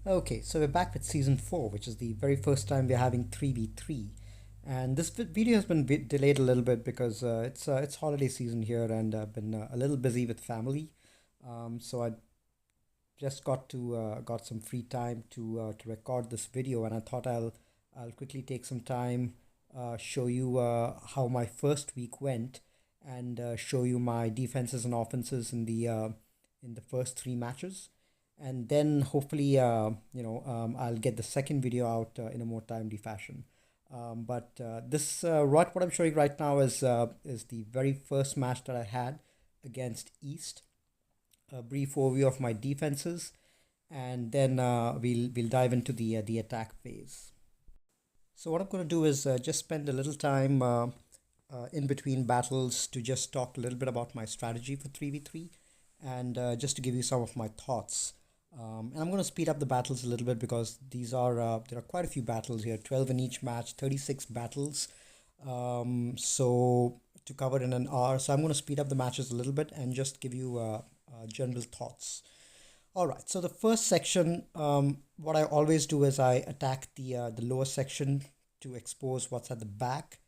Okay, so we're back with season 4, which is the very first time we're having 3v3. And this video has been delayed a little bit because it's holiday season here and I've been a little busy with family. So I just got some free time to record this video, and I thought I'll quickly take some time, show you how my first week went, and show you my defenses and offenses in the first three matches, and then hopefully I'll get the second video out in a more timely fashion. But this what I'm showing right now is the very first match that I had against East. A brief overview of my defenses, and then we'll dive into the attack phase. So what I'm going to do is just spend a little time in between battles to just talk a little bit about my strategy for 3v3, and just to give you some of my thoughts. And I'm going to speed up the battles a little bit because there are quite a few battles here, 12 in each match, 36 battles. So to cover in an hour, so I'm going to speed up the matches a little bit and just give you general thoughts. All right, so the first section, what I always do is I attack the lower section to expose what's at the back.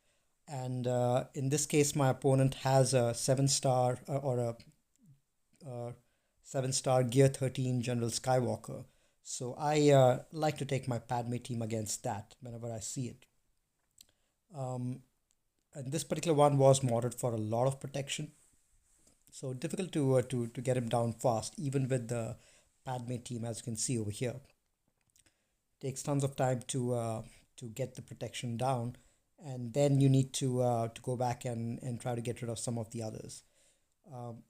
And in this case, my opponent has a 7-star or a 7-star Gear 13 General Skywalker. So I like to take my Padme team against that whenever I see it. And this particular one was modded for a lot of protection. So difficult to get him down fast, even with the Padme team, as you can see over here. Takes tons of time to get the protection down, and then you need to go back and try to get rid of some of the others.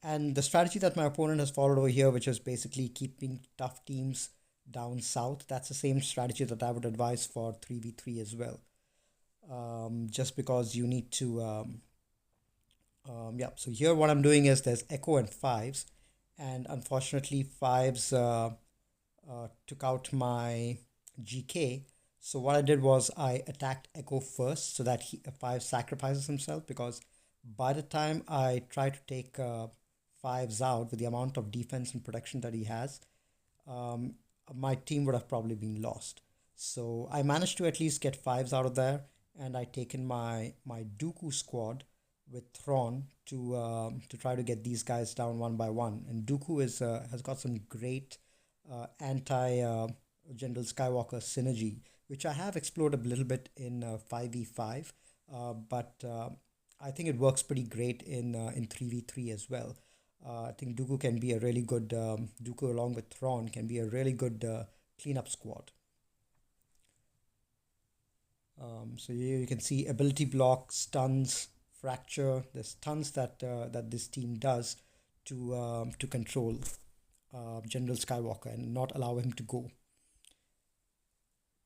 And the strategy that my opponent has followed over here, which is basically keeping tough teams down south, that's the same strategy that I would advise for 3v3 as well. Just because you need to yeah, so here what I'm doing is there's Echo and Fives, and unfortunately Fives took out my GK. So what I did was I attacked Echo first so that Fives sacrifices himself, because by the time I try to take Fives out with the amount of defense and protection that he has, um, my team would have probably been lost. So I managed to at least get Fives out of there, and I taken my Dooku squad with Thrawn to try to get these guys down one by one. And Dooku is has got some great anti General Skywalker synergy, which I have explored a little bit in 5v5, but I think it works pretty great in 3v3 as well. I think Dooku can be a really good Dooku along with Thrawn can be a really good cleanup squad. So here you can see ability block, stuns, fracture. There's tons that this team does to control General Skywalker and not allow him to go.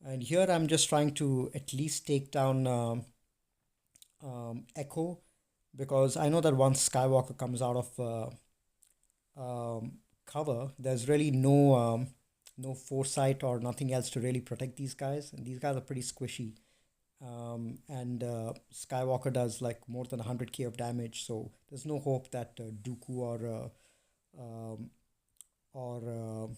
And here I'm just trying to at least take down Echo, because I know that once Skywalker comes out of cover, there's really no foresight or nothing else to really protect these guys, and these guys are pretty squishy. And Skywalker does like more than 100k of damage, so there's no hope that Dooku um, or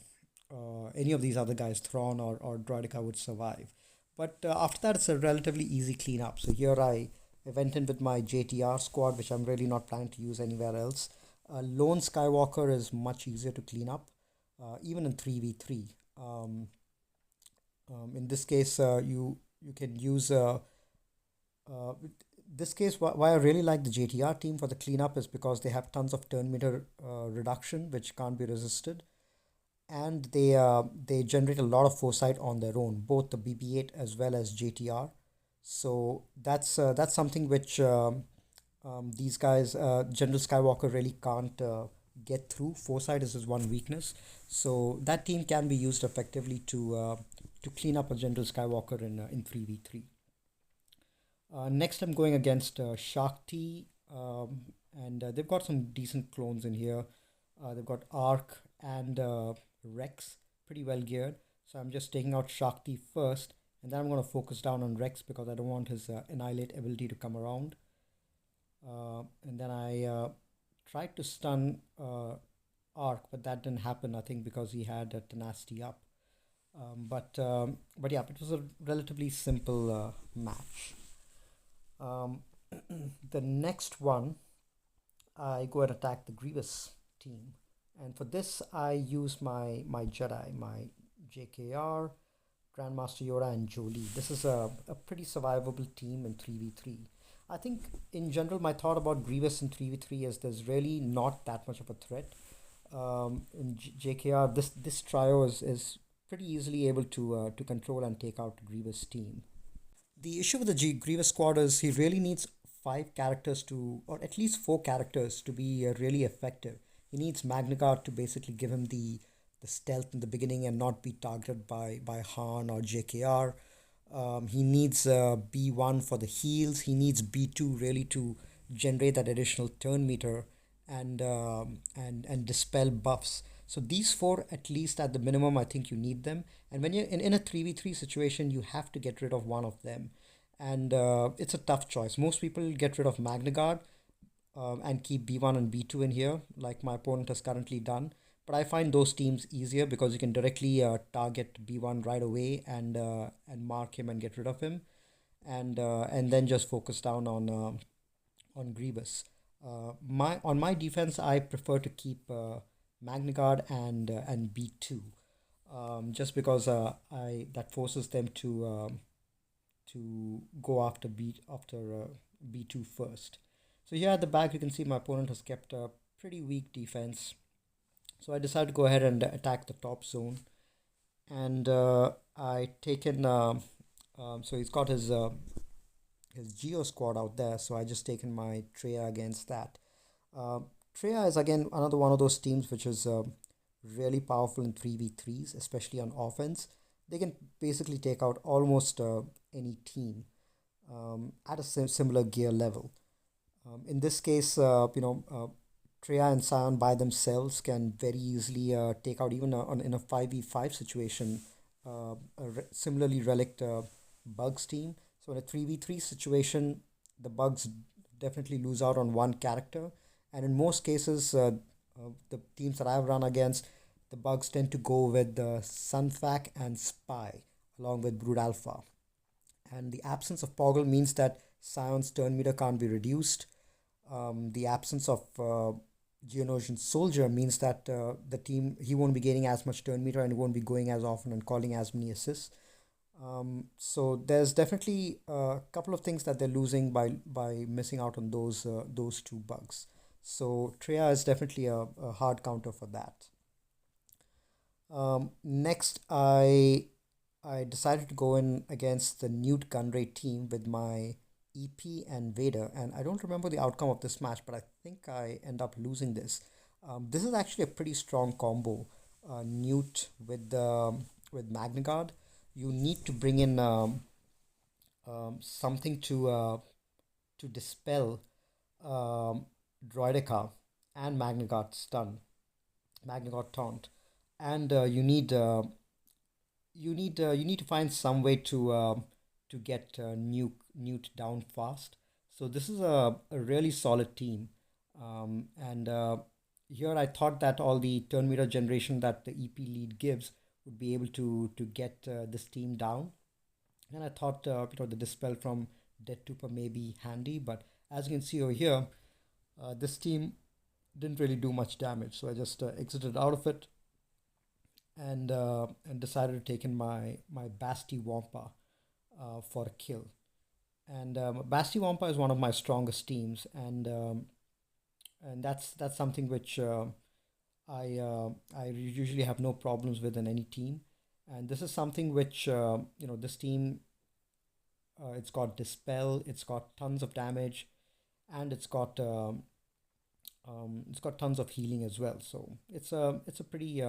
any of these other guys, Thrawn or Droidica, would survive. But after that, it's a relatively easy cleanup. So here I went in with my JTR squad, which I'm really not planning to use anywhere else. Lone Skywalker is much easier to clean up, even in 3v3. In this case, you can use this case. Why I really like the JTR team for the cleanup is because they have tons of turn meter reduction, which can't be resisted, and they generate a lot of foresight on their own, both the BB-8 as well as JTR. So that's something which these guys, General Skywalker, really can't get through. Foresight is his one weakness, so that team can be used effectively to clean up a General Skywalker in 3v3. Next, I'm going against Shakti, and they've got some decent clones in here. They've got Arc and Rex, pretty well geared. So I'm just taking out Shakti first, and then I'm going to focus down on Rex because I don't want his Annihilate ability to come around. And then I tried to stun Arc, but that didn't happen, I think, because he had Tenacity up. But yeah, it was a relatively simple match. Um, the next one, I go and attack the Grievous team, and for this I use my Jedi, my JKR, Grandmaster Yoda, and Jolie. This is a pretty survivable team in 3v3. I think in general my thought about Grievous in 3v3 is there's really not that much of a threat. In JKR, this trio is pretty easily able to control and take out Grievous team. The issue with the Grievous squad is he really needs five characters to, or at least four characters to be really effective. He needs Magnagard to basically give him the stealth in the beginning and not be targeted by Han or JKR. He needs B1 for the heals. He needs B2 really to generate that additional turn meter and dispel buffs. So these four, at least at the minimum, I think you need them. And when you're in a 3v3 situation, you have to get rid of one of them. And it's a tough choice. Most people get rid of Magnagard and keep B1 and B2 in here, like my opponent has currently done. But I find those teams easier because you can directly target B1 right away and mark him and get rid of him, and then just focus down on Grievous. My on my defense, I prefer to keep Magnagard and B2, just because I that forces them to go after B2 first. So here at the back, you can see my opponent has kept a pretty weak defense. So I decided to go ahead and attack the top zone, and I taken. So he's got his Geo squad out there. So I just taken my Treya against that. Uh, Treya is again another one of those teams which is really powerful in 3v3s, especially on offense. They can basically take out almost any team at a similar gear level. In this case, Treya and Sion by themselves can very easily take out even in a 5v5 situation, similarly relict Bugs team. So in a 3v3 situation, the Bugs definitely lose out on one character. And in most cases, the teams that I've run against, the Bugs tend to go with Sunfac and Spy along with Brood Alpha. And the absence of Poggle means that Sion's turn meter can't be reduced. The absence of Geonosian Soldier means that the team he won't be gaining as much turn meter and he won't be going as often and calling as many assists. So there's definitely a couple of things that they're losing by missing out on those two bugs. So Treya is definitely a hard counter for that. Next, I decided to go in against the Newt Gunray team with my EP and Vader, and I don't remember the outcome of this match, but I think I end up losing this. This is actually a pretty strong combo. Newt with Magnagard. You need to bring in something to dispel um, Droideka and Magnagard taunt, and you need to find some way to get Newt down fast. So this is a really solid team, and here I thought that all the turn meter generation that the EP lead gives would be able to get this team down, and I thought the dispel from Dead Trooper may be handy, but as you can see over here, this team didn't really do much damage, so I just exited out of it and decided to take in my Basti Wampa for a kill. And Basti Wampa is one of my strongest teams, and that's something which I usually have no problems with in any team. And this is something which this team it's got dispel, it's got tons of damage, and it's got tons of healing as well. So it's a pretty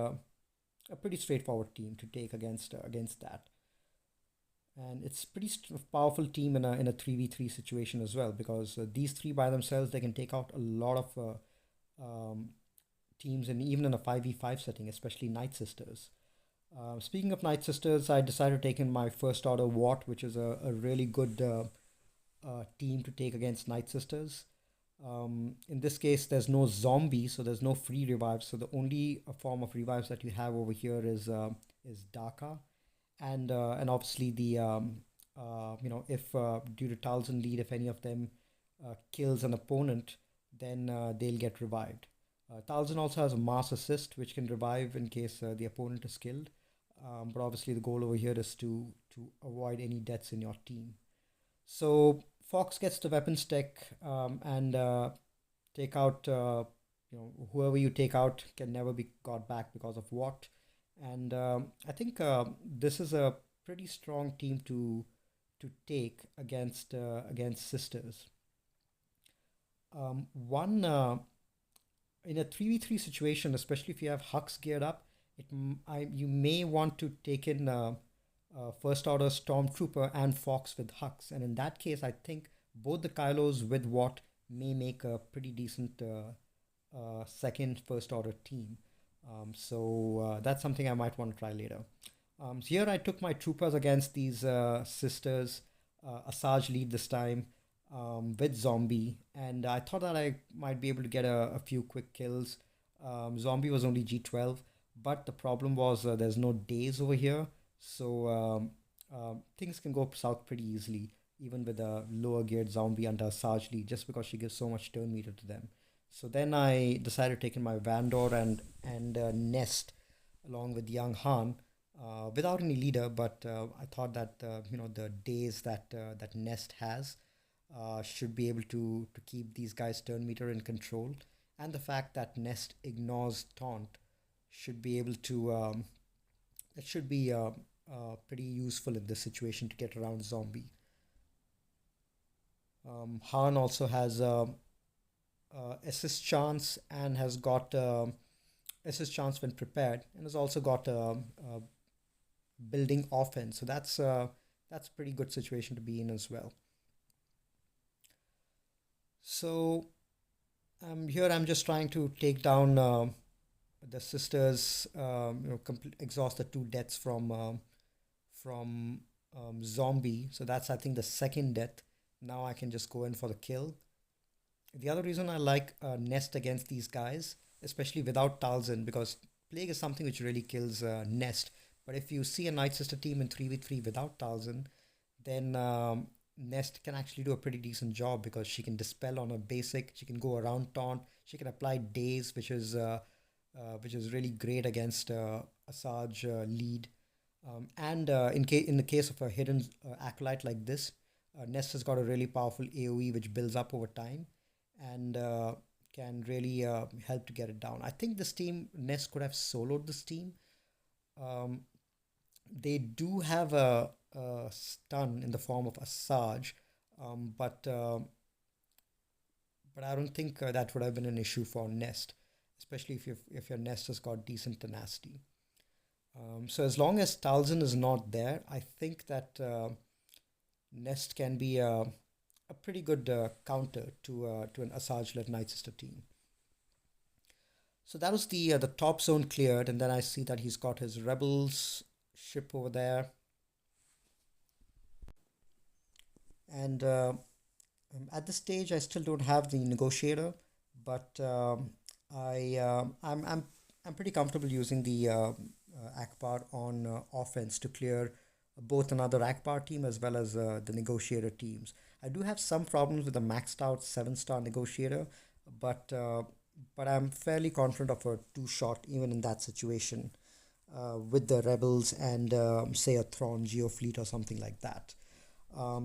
straightforward team to take against that, and it's pretty powerful team in a 3v3 situation as well, because these three by themselves they can take out a lot of teams, and even in a 5v5 setting, especially Night Sisters. Speaking of Night Sisters, I decided to take in my first order Watt, which is a really good team to take against Night Sisters. In this case, there's no zombie, so there's no free revives. So the only form of revives that you have over here is Daka. and obviously the if due to Talzin lead, if any of them kills an opponent, then they'll get revived. Talzin also has a mass assist, which can revive in case the opponent is killed. But obviously, the goal over here is to avoid any deaths in your team. So Fox gets the weapon stack and take out. Whoever you take out can never be got back because of what. And I think this is a pretty strong team to take against sisters. One In a 3v3 situation, especially if you have Hux geared up, you may want to take in first order Stormtrooper and Fox with Hux. And in that case, I think both the Kylos with Watt may make a pretty decent second first order team. So that's something I might want to try later. So here I took my troopers against these sisters, Asajj lead this time, with Zombie, and I thought that I might be able to get a few quick kills. Zombie was only G12, but the problem was there's no days over here, so things can go south pretty easily, even with a lower geared Zombie under Asajj lead, just because she gives so much turn meter to them. So then I decided to take in my Vandor and Nest along with young Han, without any leader. But I thought that the days that Nest has should be able to keep these guys' turn meter in control, and the fact that Nest ignores taunt should be able to that should be pretty useful in this situation to get around Zombie. Han also has assist chance and has got assist chance when prepared, and has also got building offense. So that's a pretty good situation to be in as well. So here I'm just trying to take down the sisters. Exhaust the two deaths from Zombie. So that's, I think, the second death. Now I can just go in for the kill. The other reason I like Nest against these guys, especially without Talzin, because Plague is something which really kills Nest. But if you see a Night Sister team in 3v3 without Talzin, then Nest can actually do a pretty decent job, because she can dispel on a basic, she can go around taunt, she can apply daze, which is really great against Asajj lead. And in the case of a hidden acolyte like this, Nest has got a really powerful AoE which builds up over time, and can really help to get it down. I think this team, Nest could have soloed this team. Um, they do have a stun in the form of Asajj, um, but uh, but I don't think that would have been an issue for Nest, especially if your Nest has got decent tenacity. So as long as Talzin is not there, I think that Nest can be a pretty good counter to an Asajj-led Night Sister team. So that was the top zone cleared, and then I see that he's got his rebels ship over there, and at this stage I still don't have the negotiator, but I'm pretty comfortable using the Akbar on offense to clear both another Akbar team as well as the negotiator teams. I do have some problems with the maxed out 7-star negotiator, but uh, but I'm fairly confident of a two shot even in that situation, with the rebels and say a Thrawn Geofleet or something like that.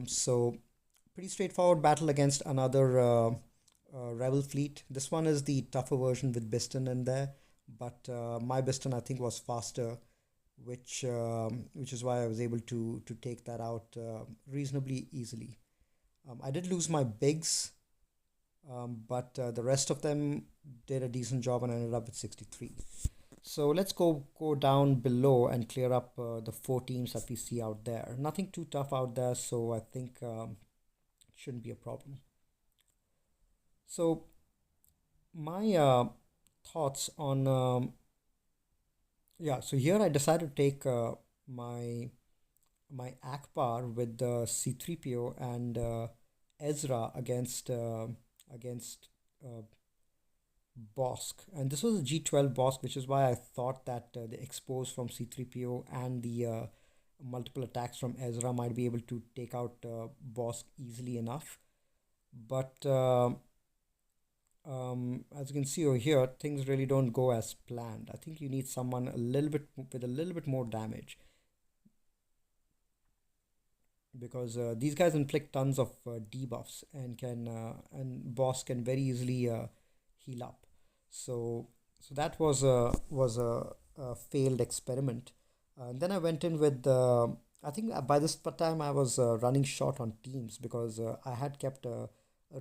So pretty straightforward battle against another rebel fleet. This one is the tougher version with Biston in there, but my Biston I think was faster, which is why I was able to take that out reasonably easily. I did lose my bigs, but the rest of them did a decent job, and I ended up with 63. So let's go down below and clear up the four teams that we see out there. Nothing too tough out there, so I think it shouldn't be a problem. So my thoughts on yeah. So here I decided to take my Akbar with the C3PO and Ezra against uh, Bosk, and this was a G12 Bosk, which is why I thought that the expose from C3PO and multiple attacks from Ezra might be able to take out Bosk easily enough. But as you can see over here, things really don't go as planned. I think you need someone a little bit with a little bit more damage, because these guys inflict tons of debuffs and can and boss can very easily heal up. So that was a failed experiment. And then I went in with I think by this time I was running short on teams, because I had kept a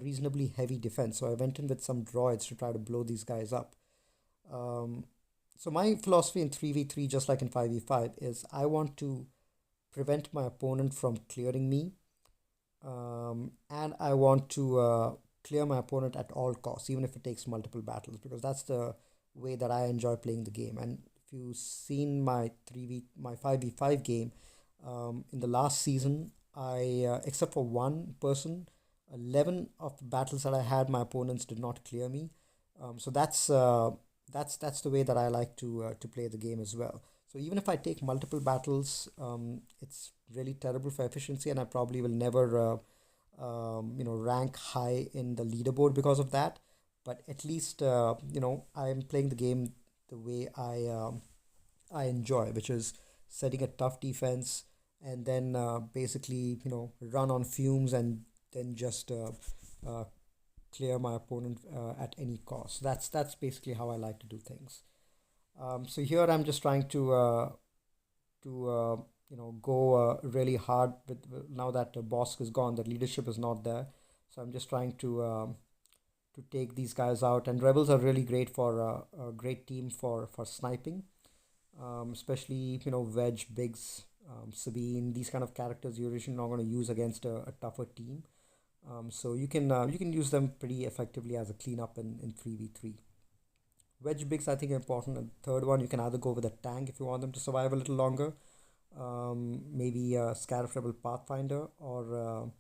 reasonably heavy defense. So I went in with some droids to try to blow these guys up. Um, so my philosophy in 3v3, just like in 5v5, is I want to prevent my opponent from clearing me, and I want to clear my opponent at all costs, even if it takes multiple battles, because that's the way that I enjoy playing the game. And if you've seen my 5v5 game in the last season, I except for one person, 11 of the battles that I had, my opponents did not clear me. So that's the way that I like to play the game as well. So even if I take multiple battles, it's really terrible for efficiency, and I probably will never, rank high in the leaderboard because of that. But at least, I'm playing the game the way I enjoy, which is setting a tough defense and then basically, run on fumes and then just uh, clear my opponent at any cost. That's basically how I like to do things. So here I'm just trying to go really hard now that the boss is gone, the leadership is not there. So I'm just trying to take these guys out. And rebels are really great for a great team for sniping, especially Wedge, Biggs, Sabine. These kind of characters you're usually not going to use against a tougher team. So you can use them pretty effectively as a cleanup in 3v3. Wedge bigs I think are important. And third one, you can either go with a tank if you want them to survive a little longer, maybe a Scarif Rebel Pathfinder, or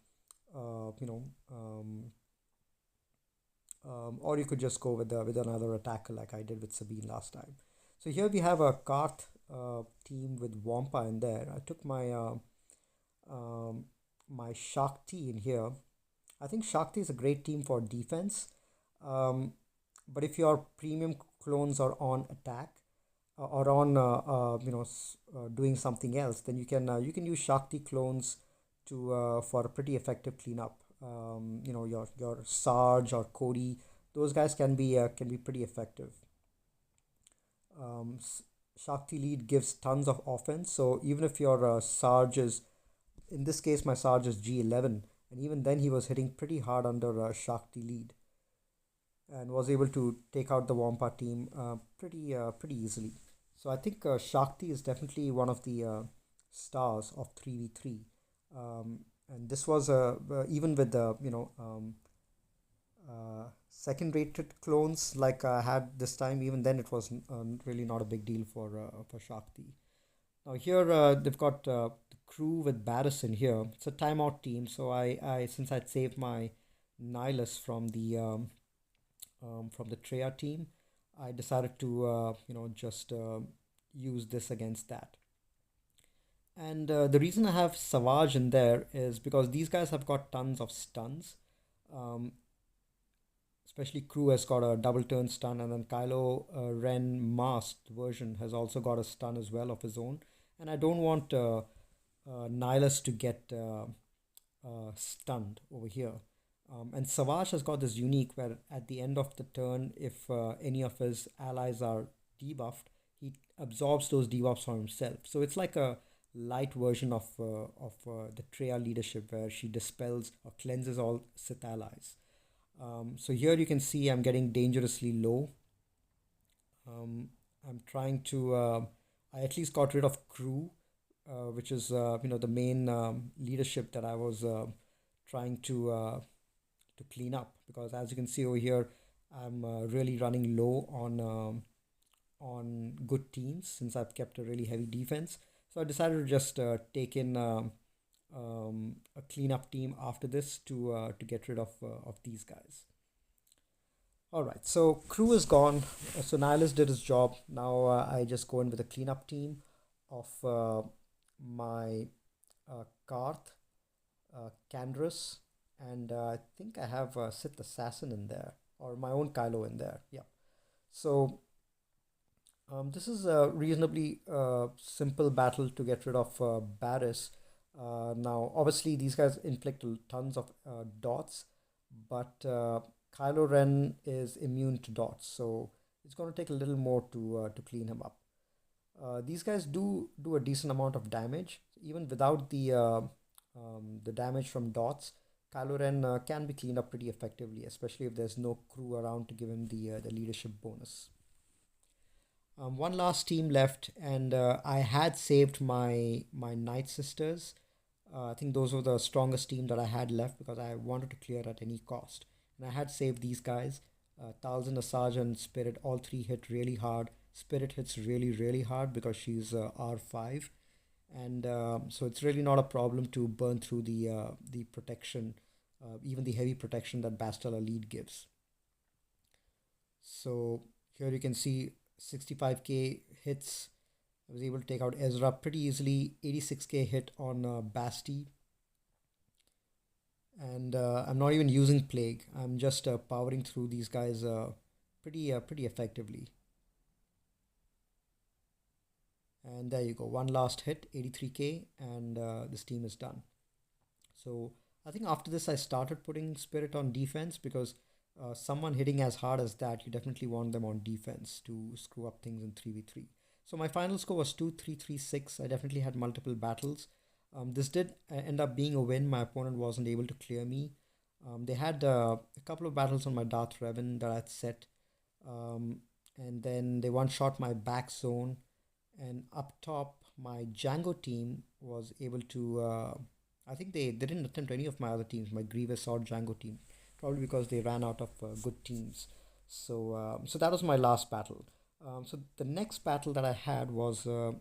you could just go with another attacker like I did with Sabine last time. So here we have a Karth team with Wampa in there. I took um, my Shakti in here. I think Shakti is a great team for defense. Um, but if your premium clones are on attack, or on doing something else, then you can use Shakti clones to for a pretty effective cleanup. Your Sarge or Cody, those guys can be pretty effective. Shakti lead gives tons of offense, so even if your Sarge is, in this case my Sarge is G11, and even then he was hitting pretty hard under Shakti lead, and was able to take out the Wampa team pretty easily. So I think Shakti is definitely one of the stars of 3v3. And this was even with the second rated clones like I had this time, even then it was really not a big deal for Shakti. Now here they've got the crew with Barris in here. It's a timeout team, so I since I'd saved my Nihilus from the Treya team, I decided to just use this against that. And the reason I have Savage in there is because these guys have got tons of stuns. Um, Especially Crew has got a double turn stun, and then Kylo Ren masked version has also got a stun as well of his own. And I don't want Nihilus to get stunned over here. And Savage has got this unique where at the end of the turn, if any of his allies are debuffed, he absorbs those debuffs for himself. So it's like a light version of the Treya leadership, where she dispels or cleanses all Sith allies. So here you can see I'm getting dangerously low. Um, I'm trying to. I at least got rid of crew, which is the main leadership that I was trying to clean up, because as you can see over here, I'm really running low on good teams since I've kept a really heavy defense. So I decided to just take in a cleanup team after this to get rid of these guys. All right, so crew is gone. So Nihilus did his job. Now I just go in with a cleanup team of my Karth, Candrus, and I think I have Sith Assassin in there, or my own Kylo in there. Yeah. So this is a reasonably simple battle to get rid of Barris. Now, obviously, these guys inflict tons of dots, but Kylo Ren is immune to dots, so it's going to take a little more to clean him up. These guys do a decent amount of damage, even without the damage from dots. Kylo Ren can be cleaned up pretty effectively, especially if there's no crew around to give him the leadership bonus. One last team left, and I had saved my Night Sisters. I think those were the strongest team that I had left because I wanted to clear at any cost, and I had saved these guys. Talzin, Asajj, and Spirit all three hit really hard. Spirit hits really hard because she's R5, and so it's really not a problem to burn through the protection, even the heavy protection that Bastila lead gives. So here you can see 65k hits. I was able to take out Ezra pretty easily. 86k hit on Basti, and I'm not even using Plague. I'm just powering through these guys pretty effectively. And there you go, one last hit, 83k, and this team is done. So I think after this, I started putting Spirit on defense because someone hitting as hard as that, you definitely want them on defense to screw up things in 3v3. So my final score was 2-3-3-6. I definitely had multiple battles. This did end up being a win. My opponent wasn't able to clear me. They had a couple of battles on my Darth Revan that I'd set. And then they one-shot my back zone. And up top, my Django team was able to... I think they didn't attempt any of my other teams, my Grievous or Django team, probably because they ran out of good teams. So that was my last battle. So the next battle that I had was a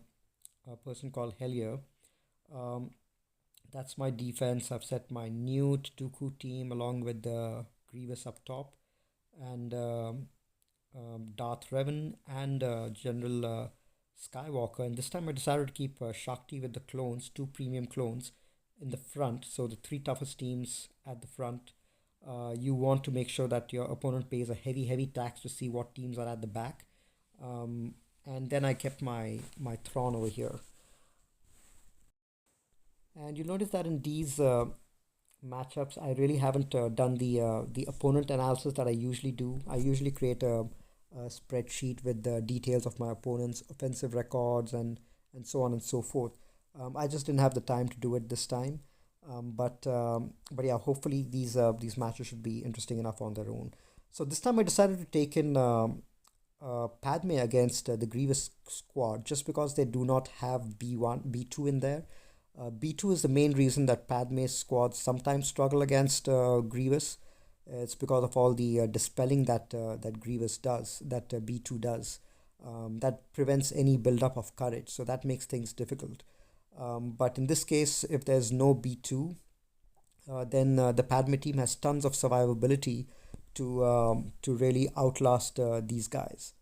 person called Hellier. Um, that's my defense. I've set my Newt Dooku team along with the Grievous up top, and Darth Revan and General Skywalker. And this time I decided to keep Shakti with the clones, two premium clones in the front. So the three toughest teams at the front. You want to make sure that your opponent pays a heavy tax to see what teams are at the back. And then I kept my Thrawn over here. And you'll notice that in these matchups, I really haven't done the opponent analysis that I usually do. I usually create a spreadsheet with the details of my opponent's offensive records and so on and so forth. I just didn't have the time to do it this time. But yeah, hopefully these matches should be interesting enough on their own. So this time I decided to take in Padme against the Grievous squad just because they do not have B1, B2 in there. B2 is the main reason that Padme's squads sometimes struggle against Grievous. It's because of all the dispelling that Grievous does, that B2 does. That prevents any buildup of courage, so that makes things difficult. But in this case, if there's no B2, then the Padme team has tons of survivability to really outlast these guys.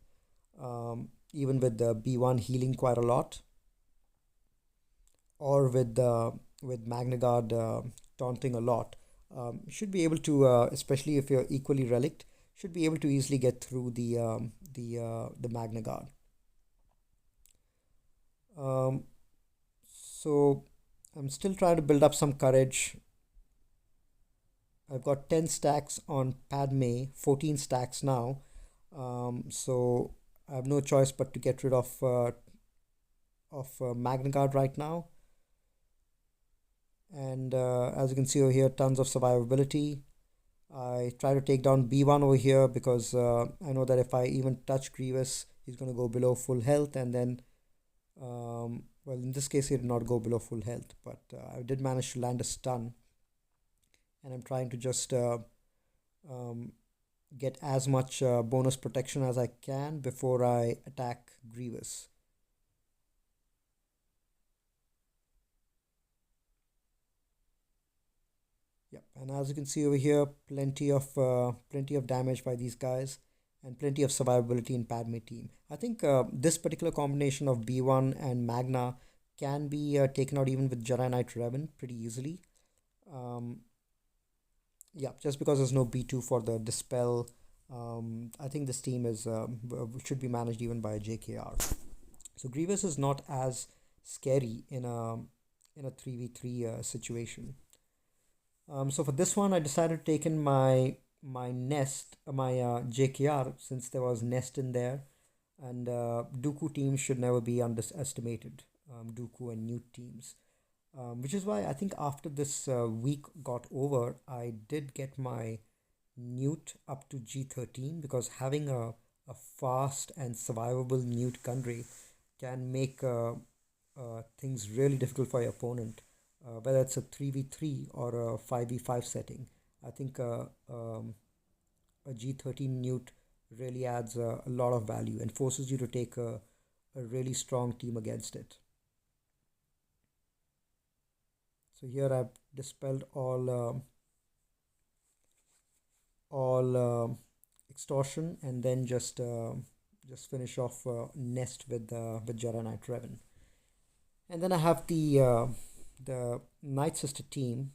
Even with the B1 healing quite a lot, or with Magna Guard taunting a lot, should be able to, especially if you're equally relict, should be able to easily get through the Magna Guard. So I'm still trying to build up some courage. I've got 10 stacks on Padme, 14 stacks now. So I have no choice but to get rid of Magna Guard right now. And as you can see over here, tons of survivability. I try to take down B1 over here because I know that if I even touch Grievous, he's going to go below full health. And then, well, in this case, he did not go below full health. But I did manage to land a stun. And I'm trying to just get as much bonus protection as I can before I attack Grievous. Yep, and as you can see over here, plenty of damage by these guys, and plenty of survivability in Padme team. I think this particular combination of B1 and Magna can be taken out even with Jedi Knight Revan pretty easily. Um, yeah, just because there's no B2 for the dispel, I think this team is should be managed even by a JKR. So Grievous is not as scary in a 3v3 situation. So for this one, I decided to take in my nest, my JKR, since there was nest in there, and Dooku teams should never be underestimated. Dooku and Newt teams, which is why I think after this week got over, I did get my Newt up to G13, because having a fast and survivable Newt Gunray can make things really difficult for your opponent, whether it's a 3v3 or a 5v5 setting. I think a G13 Newt really adds a lot of value and forces you to take a really strong team against it. So here I've dispelled all extortion, and then just finish off nest with Jedi Knight Revan. And then I have the Night Sister team.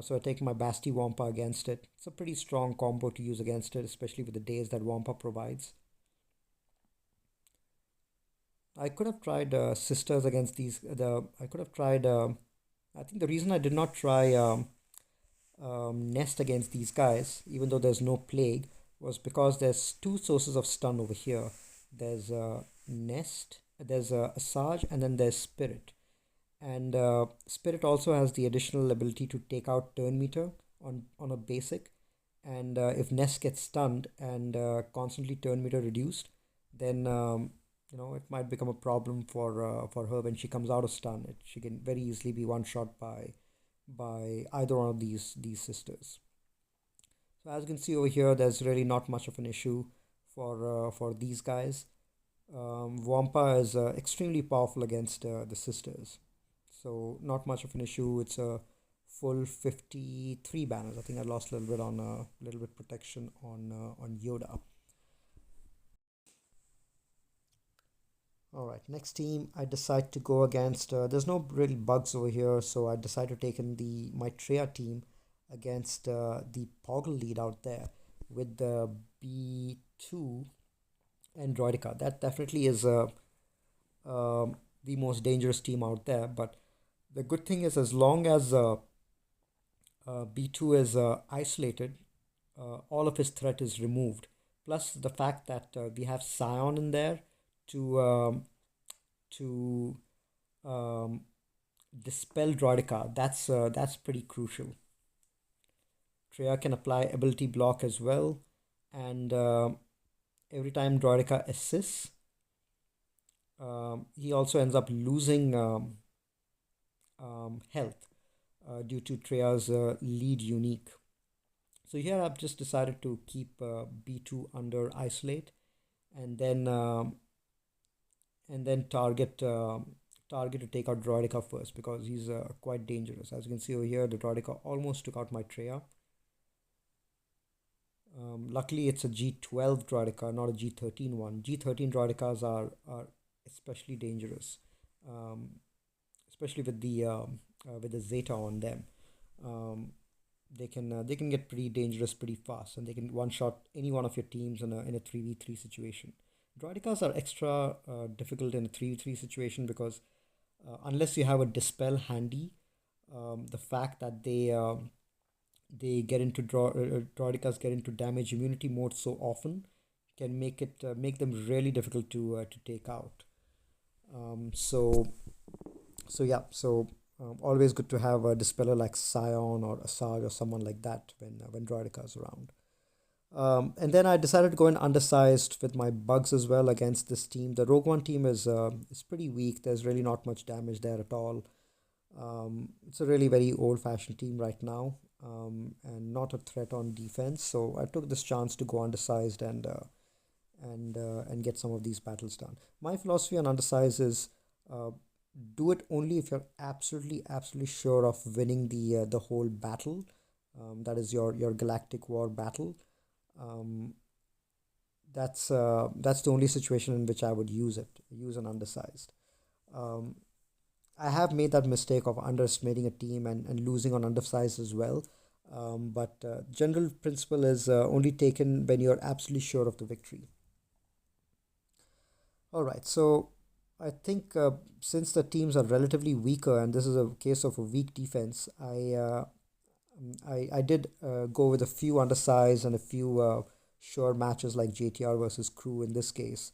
So I take my Basti Wampa against it. It's a pretty strong combo to use against it, especially with the days that Wampa provides. I could have tried sisters against these. I could have tried. I think the reason I did not try nest against these guys, even though there's no plague, was because there's two sources of stun over here. There's nest, there's Asajj, and then there's spirit. And spirit also has the additional ability to take out turn meter on a basic. And if nest gets stunned and constantly turn meter reduced, then it might become a problem for her when she comes out of stun. She can very easily be one shot by either one of these sisters. So as you can see over here, there's really not much of an issue for these guys. Wampa is extremely powerful against the sisters, so not much of an issue. It's a full 53 banners. I think I lost a little bit on a little bit protection on Yoda. All right, next team I decide to go against. There's no real bugs over here, so I decide to take in the Maitreya team against the Poggle lead out there with the B2 and Droidica. That definitely is the most dangerous team out there. But the good thing is, as long as B2 is isolated, all of his threat is removed. Plus the fact that we have Scion in there to dispel Droidica. That's pretty crucial. Treya can apply ability block as well, and every time Droidica assists, he also ends up losing health due to Treya's lead unique. So here I've just decided to keep B2 under isolate, and then target to take out Droidica first, because he's quite dangerous. As you can see over here, the Droidica almost took out my Treya. Luckily, it's a G12 Droidica, not a G13 one. G13 Droidicas are especially dangerous, especially with the Zeta on them. They can get pretty dangerous pretty fast, and they can one shot any one of your teams in a 3v3 situation. Droidicas are extra difficult in a 3v3 situation because unless you have a dispel handy, the fact that they get into Droidicas get into damage immunity mode so often can make them really difficult to take out. So always good to have a dispeller like Scion or Asajj or someone like that when Droidica is around. And then I decided to go in undersized with my bugs as well against this team. The Rogue One team is pretty weak. There's really not much damage there at all. It's a really very old-fashioned team right now, and not a threat on defense. So I took this chance to go undersized and get some of these battles done. My philosophy on undersized is do it only if you're absolutely sure of winning the whole battle. That is your galactic war battle. Um, that's the only situation in which I would use an undersized. Um, I have made that mistake of underestimating a team and losing on undersize as well. But general principle is only taken when you're absolutely sure of the victory. All right, so I think since the teams are relatively weaker, and this is a case of a weak defense, I did go with a few undersized and a few sure matches like JTR versus Crew in this case.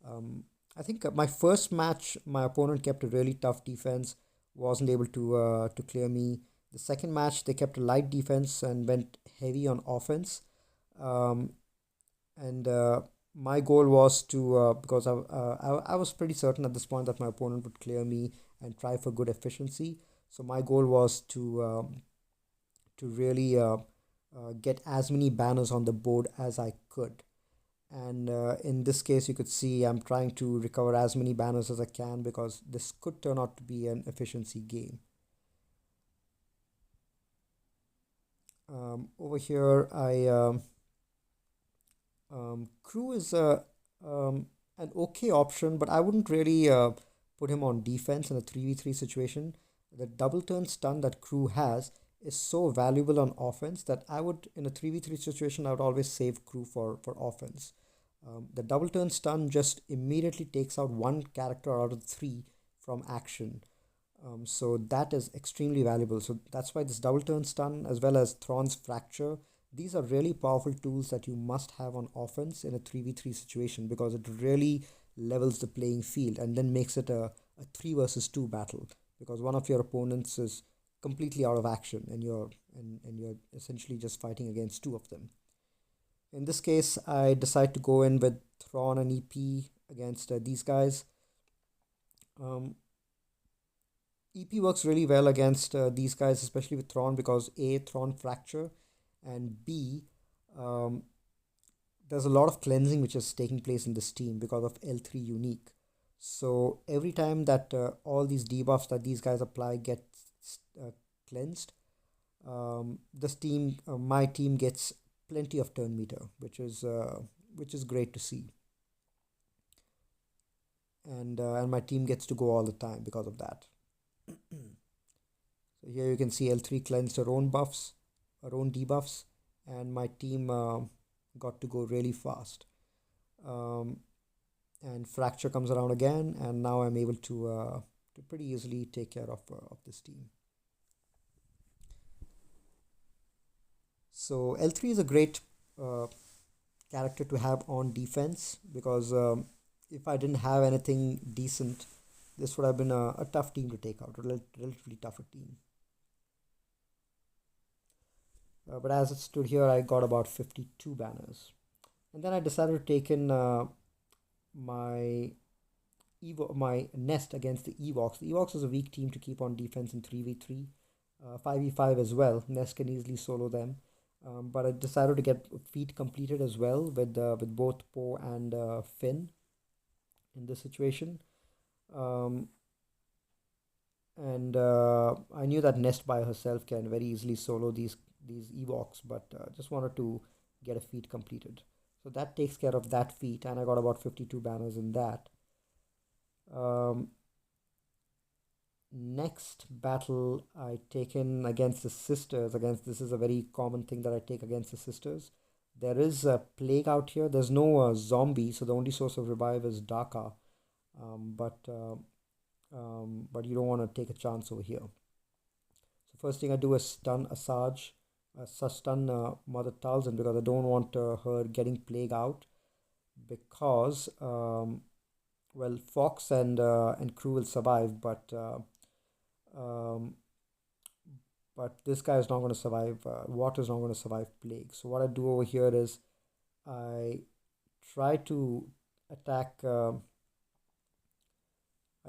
Um, I think my first match, my opponent kept a really tough defense, wasn't able to clear me. The second match, they kept a light defense and went heavy on offense. Um, and My goal was to because I was pretty certain at this point that my opponent would clear me and try for good efficiency. So my goal was to really get as many banners on the board as I could. And in this case, you could see I'm trying to recover as many banners as I can because this could turn out to be an efficiency game. Over here, Crew is an okay option, but I wouldn't really put him on defense in a 3v3 situation. The double turn stun that Crew has is so valuable on offense that I would, in a 3v3 situation, I would always save Crew for offense. The double turn stun just immediately takes out one character out of three from action. So that is extremely valuable. So that's why this double turn stun as well as Thrawn's fracture, these are really powerful tools that you must have on offense in a 3v3 situation because it really levels the playing field and then makes it a 3 versus 2 battle because one of your opponents is completely out of action and you're essentially just fighting against two of them. In this case, I decide to go in with Thrawn and EP against these guys. Um, EP works really well against these guys, especially with Thrawn, because A, Thrawn fracture, and B, um, there's a lot of cleansing which is taking place in this team because of L3 unique. So every time that all these debuffs that these guys apply get uh, cleansed, my team gets plenty of turn meter, which is great to see, and my team gets to go all the time because of that. So here you can see L3 cleansed her own buffs, her own debuffs, and my team got to go really fast. Um, and fracture comes around again, and now I'm able to pretty easily take care of this team. So L3 is a great uh, character to have on defense because if I didn't have anything decent, this would have been a tough team to take out, a relatively tougher team. But as it stood here, I got about 52 banners. And then I decided to take in my my nest against the Evox. The Evox is a weak team to keep on defense in 3v3, 5v5 as well. Nest can easily solo them. But I decided to get feat completed as well with both Poe and Finn in this situation. Um, and I knew that Nest by herself can very easily solo these Evox, but just wanted to get a feat completed. So that takes care of that feat, and I got about 52 banners in that. Um, Next battle I taken against the sisters. Against this is a very common thing that I take against the sisters. There is a plague out here. There's no zombie, so the only source of revive is Daka. Um, but uh, but you don't want to take a chance over here. So first thing I do is stun Asajj, stun Mother Talzin because I don't want her getting plague out because well Fox and Crew will survive, um, but this guy is not going to survive. Water is not going to survive plague. So what I do over here is I try to attack. I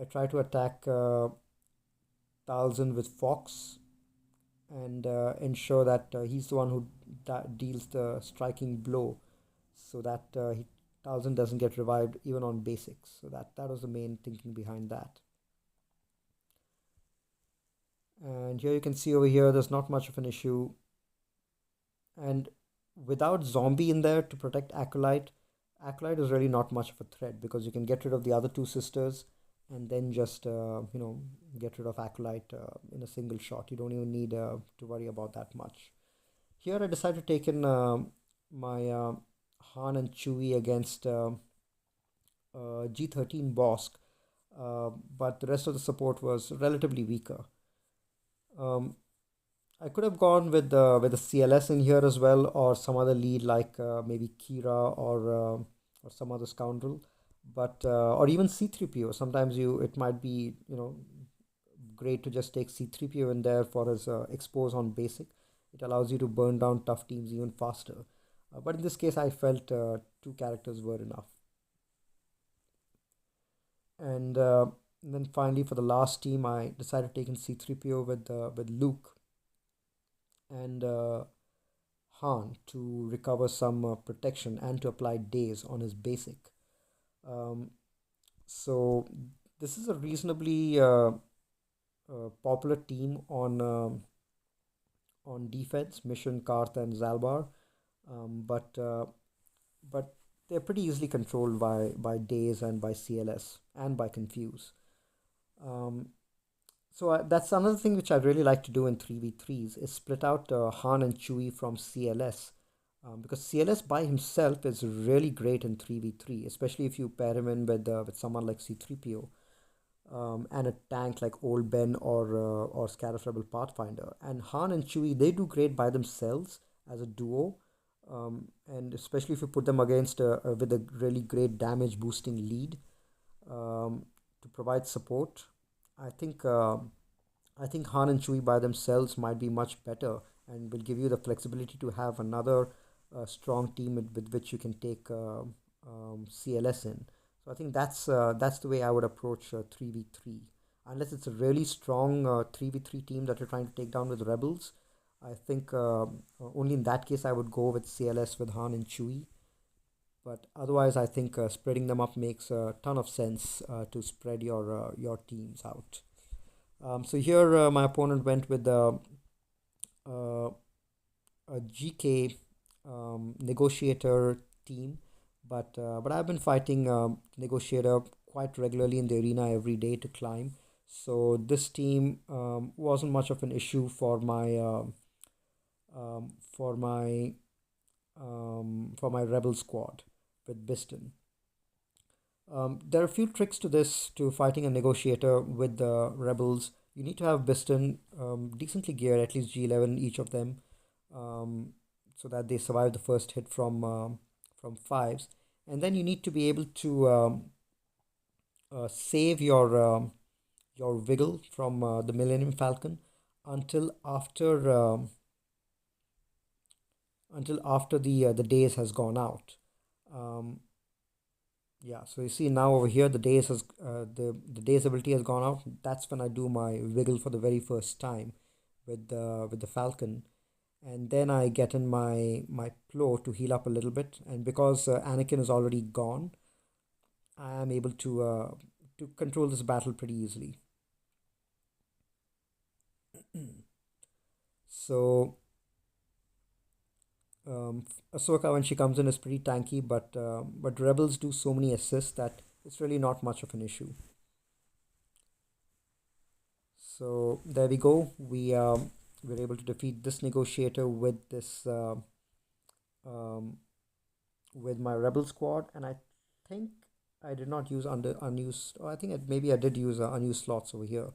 try to attack Talzin with Fox and ensure that he's the one who deals the striking blow, so that Talzin doesn't get revived even on basics. So that was the main thinking behind that. And here you can see over here, there's not much of an issue. And without zombie in there to protect Acolyte, Acolyte is really not much of a threat because you can get rid of the other two sisters and then just get rid of Acolyte in a single shot. You don't even need to worry about that much. Here I decided to take in my Han and Chewie against G13 Bosk, but the rest of the support was relatively weaker. Um, I could have gone with a CLS in here as well, or some other lead like maybe Kira or some other scoundrel, but or even C3PO. Sometimes it might be great to just take C3PO in there for his expose on basic. It allows you to burn down tough teams even faster. But in this case, I felt two characters were enough. And then finally, for the last team, I decided to take in C3PO with Luke and Han to recover some protection and to apply days on his basic. Um, so this is a reasonably popular team on defense, Mission, Karth, and Zalbar, but they're pretty easily controlled by Days and by CLS and by Confuse. Um, so that's another thing which I'd really like to do in 3v3s is split out Han and Chewie from CLS. Because CLS by himself is really great in 3v3, especially if you pair him in with someone like C3PO and a tank like Old Ben or Scarif Rebel Pathfinder. And Han and Chewie, they do great by themselves as a duo, and especially if you put them against with a really great damage boosting lead to provide support. I think I think Han and Chewie by themselves might be much better and will give you the flexibility to have another strong team with which you can take CLS in. So I think that's the way I would approach 3v3. Unless it's a really strong 3v3 team that you're trying to take down with rebels, I think only in that case I would go with CLS with Han and Chewie. But otherwise, I think spreading them up makes a ton of sense to spread your teams out. So here my opponent went with uh, a GK negotiator team, but I've been fighting negotiator quite regularly in the arena every day to climb. So this team wasn't much of an issue for my rebel squad with Biston. There are a few tricks to this to fighting a negotiator with the rebels. You need to have Biston decently geared, at least G11 each of them, um, so that they survive the first hit from fives. And then you need to be able to save your wiggle from the Millennium Falcon until after the days has gone out. Um, Yeah, so you see now over here the days ability has gone out. That's when I do my wiggle for the very first time with the Falcon, and then I get in my Plo to heal up a little bit. And because Anakin is already gone, I am able to control this battle pretty easily. So Ahsoka when she comes in is pretty tanky, but rebels do so many assists that it's really not much of an issue. So there we go. We were able to defeat this negotiator with this um, with my rebel squad, and I think I did not use under unused. Or I think maybe I did use unused slots over here,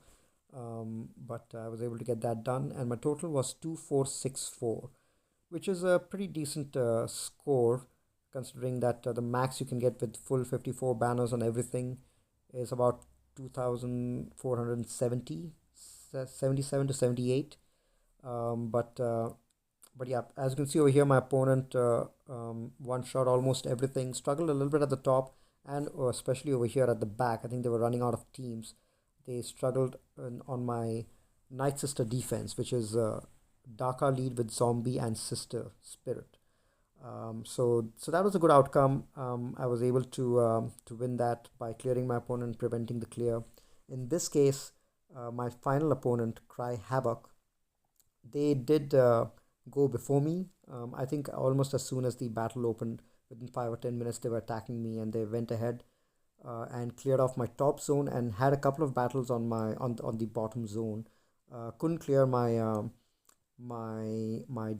but I was able to get that done, and my total was 2464, which is a pretty decent score considering that the max you can get with full 54 banners and everything is about 2470 77 to 78. Um, but uh, but yeah, as you can see over here, my opponent one shot almost everything, struggled a little bit at the top, and especially over here at the back. I think they were running out of teams. They struggled on my Night Sister defense, which is Daka lead with Zombie and Sister Spirit. So that was a good outcome. I was able to win that by clearing my opponent, preventing the clear. In this case, my final opponent, Cry Havoc, they did go before me. I think almost as soon as the battle opened, within 5 or 10 minutes, they were attacking me and they went ahead. and cleared off my top zone and had a couple of battles on on the bottom zone. Couldn't clear my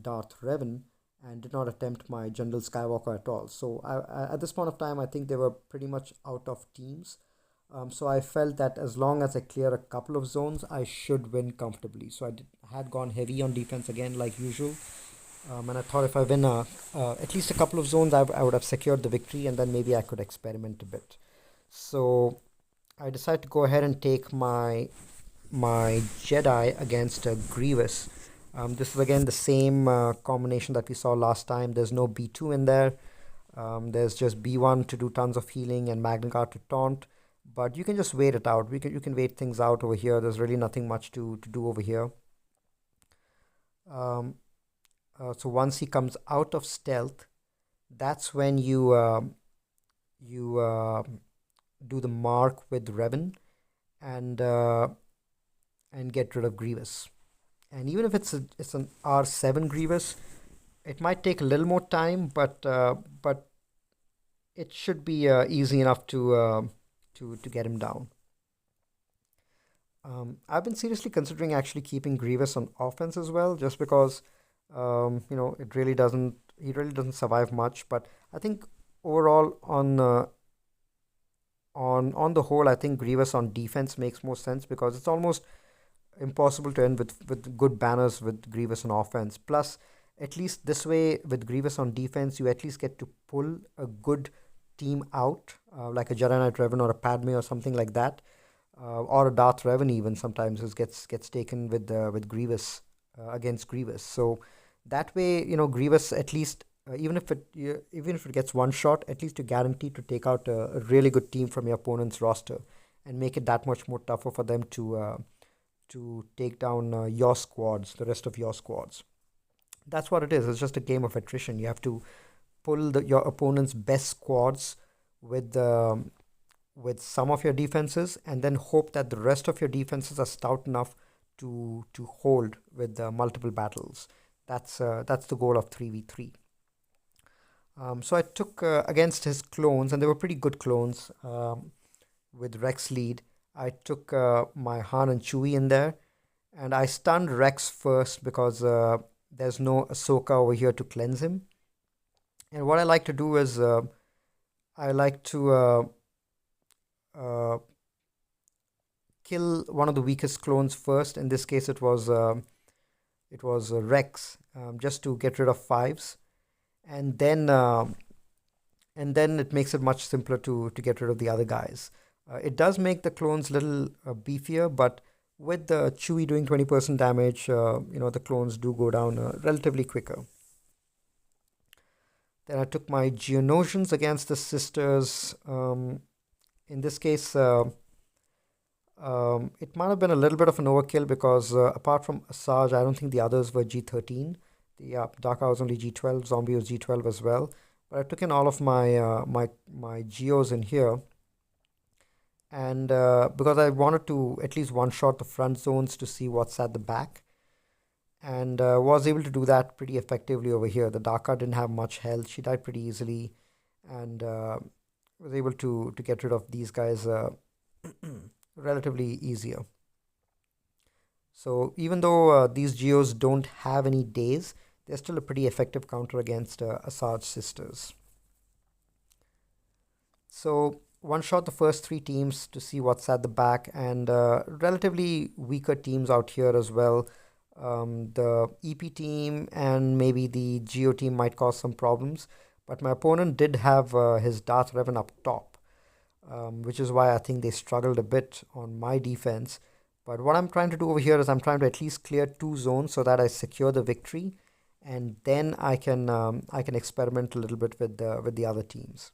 Darth Revan and did not attempt my General Skywalker at all. So at this point of time, I think they were pretty much out of teams. So I felt that as long as I clear a couple of zones, I should win comfortably. So had gone heavy on defense again, like usual. And I thought if I win at least a couple of zones, I would have secured the victory, and then maybe I could experiment a bit. So I decided to go ahead and take my Jedi against Grievous. This is again the same combination that we saw last time. There's no B2 in there. There's just B1 to do tons of healing and Magna Guard to taunt. But you can just wait it out. You can wait things out over here. There's really nothing much to do over here. So once he comes out of stealth, that's when you do the mark with Revan and get rid of Grievous. And even if it's an R7 Grievous, it might take a little more time, but it should be easy enough to get him down. I've been seriously considering actually keeping Grievous on offense as well, just because it really doesn't he really doesn't survive much. But I think overall on the whole, I think Grievous on defense makes more sense because it's almost impossible to end with good banners with Grievous on offense. Plus, at least this way with Grievous on defense, you at least get to pull a good team out, like a Jedi Knight Revan or a Padme or something like that, or a Darth Revan even sometimes gets taken with Grievous against Grievous. So that way, Grievous at least even if it gets one shot, at least you're guaranteed to take out a really good team from your opponent's roster and make it that much more tougher for them to take down your squads, the rest of your squads. That's what it is. It's just a game of attrition. You have to pull your opponent's best squads with some of your defenses, and then hope that the rest of your defenses are stout enough to hold with multiple battles. That's the goal of 3v3. So I took against his clones, and they were pretty good clones with Rex lead. I took my Han and Chewie in there, and I stunned Rex first because there's no Ahsoka over here to cleanse him. And what I like to do is I like to kill one of the weakest clones first. In this case, it was Rex, just to get rid of fives, and then it makes it much simpler to get rid of the other guys. It does make the clones a little beefier, but with the Chewie doing 20% damage, the clones do go down relatively quicker. Then I took my Geonosians against the sisters. In this case, it might have been a little bit of an overkill because apart from Asajj, I don't think the others were G13. The Daka was only G12, Zombie was G12 as well. But I took in all of my Geos in here. And because I wanted to at least one-shot the front zones to see what's at the back. And was able to do that pretty effectively over here. The Daka didn't have much health. She died pretty easily. And was able to get rid of these guys relatively easier. So even though these Geos don't have any days, they're still a pretty effective counter against Asajj sisters. So one shot the first three teams to see what's at the back, and relatively weaker teams out here as well. The EP team and maybe the Geo team might cause some problems, but my opponent did have his Darth Revan up top, which is why I think they struggled a bit on my defense. But what I'm trying to do over here is I'm trying to at least clear two zones so that I secure the victory, and then I can experiment a little bit with the other teams.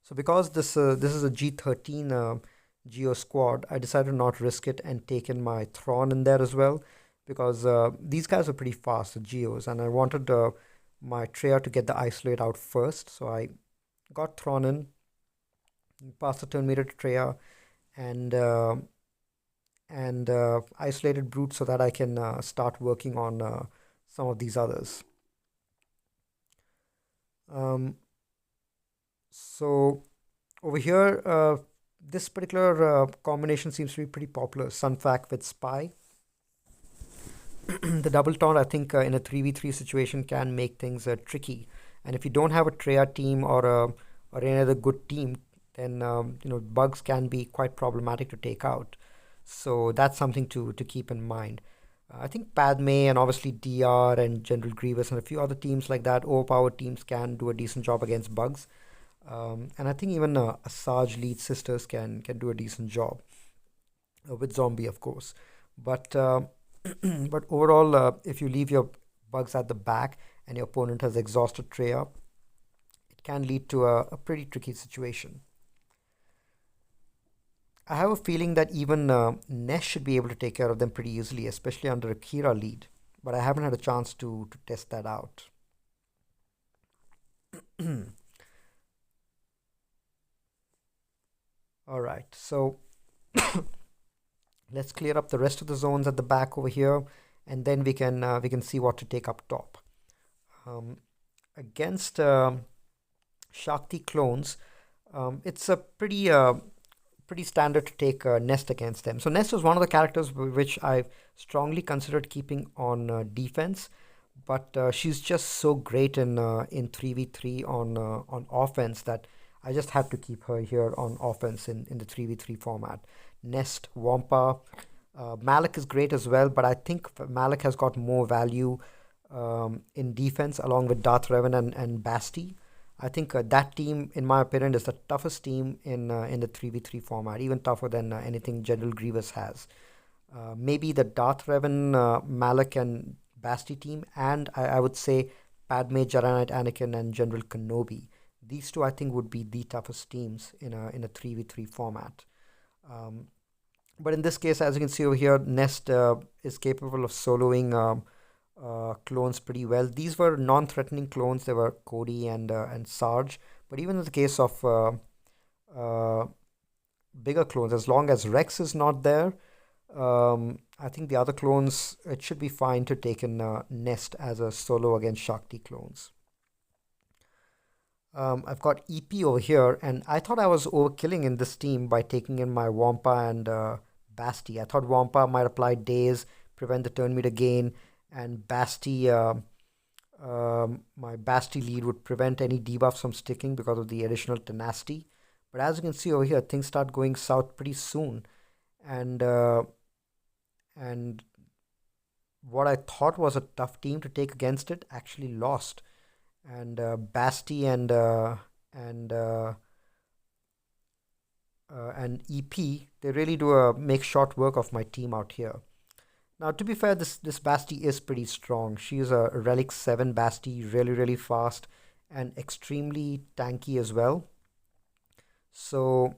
So because this is a G13 Geo squad, I decided to not risk it and take in my Thrawn in there as well, because these guys are pretty fast, the Geos, and I wanted my Treya to get the isolate out first. So I got Thrawn in, passed the turn meter to Treya, and isolated Brute so that I can start working on some of these others. So Over here, this particular combination seems to be pretty popular. Sunfac with Spy. The double taunt, I think, in a 3v3 situation can make things tricky. And if you don't have a Treya team or any other good team, then bugs can be quite problematic to take out. So that's something to keep in mind. I think Padme and obviously DR and General Grievous and a few other teams like that, overpowered teams, can do a decent job against bugs. And I think even Asajj Lead Sisters can do a decent job with zombie, of course. But but overall, if you leave your bugs at the back and your opponent has exhausted Treya, it can lead to a pretty tricky situation. I have a feeling that even Ness should be able to take care of them pretty easily, especially under a Kira lead. But I haven't had a chance to test that out. All right, so let's clear up the rest of the zones at the back over here, and then we can see what to take up top. Um, Against Shakti clones, it's a pretty standard to take Nest against them. So Nest was one of the characters which I strongly considered keeping on defense, but she's just so great in 3v3 on offense that I just had to keep her here on offense in the 3v3 format. Nest, Wampa, Malik is great as well, but I think Malik has got more value in defense along with Darth Revan and Basti. I think that team, in my opinion, is the toughest team in the 3v3 format, even tougher than anything General Grievous has. Maybe the Darth Revan, Malik, and Basti team, and I would say Padme, Jedi Knight, Anakin, and General Kenobi. These two, I think, would be the toughest teams in a 3v3 format. Um, but in this case, as you can see over here, Nest is capable of soloing clones pretty well. These were non-threatening clones. They were Cody and Sarge. But even in the case of uh, bigger clones, as long as Rex is not there, I think the other clones, it should be fine to take in Nest as a solo against Shakti clones. I've got EP over here, and I thought I was overkilling in this team by taking in my Wampa and Basti. I thought Wampa might apply daze, prevent the turn meter gain, and Basti, my Basti lead would prevent any debuffs from sticking because of the additional tenacity. But as you can see over here, things start going south pretty soon, and and what I thought was a tough team to take against it actually lost. And Basti and EP, they really do make short work of my team out here. Now, to be fair, this Basti is pretty strong. She is a Relic 7 Basti, really fast and extremely tanky as well. So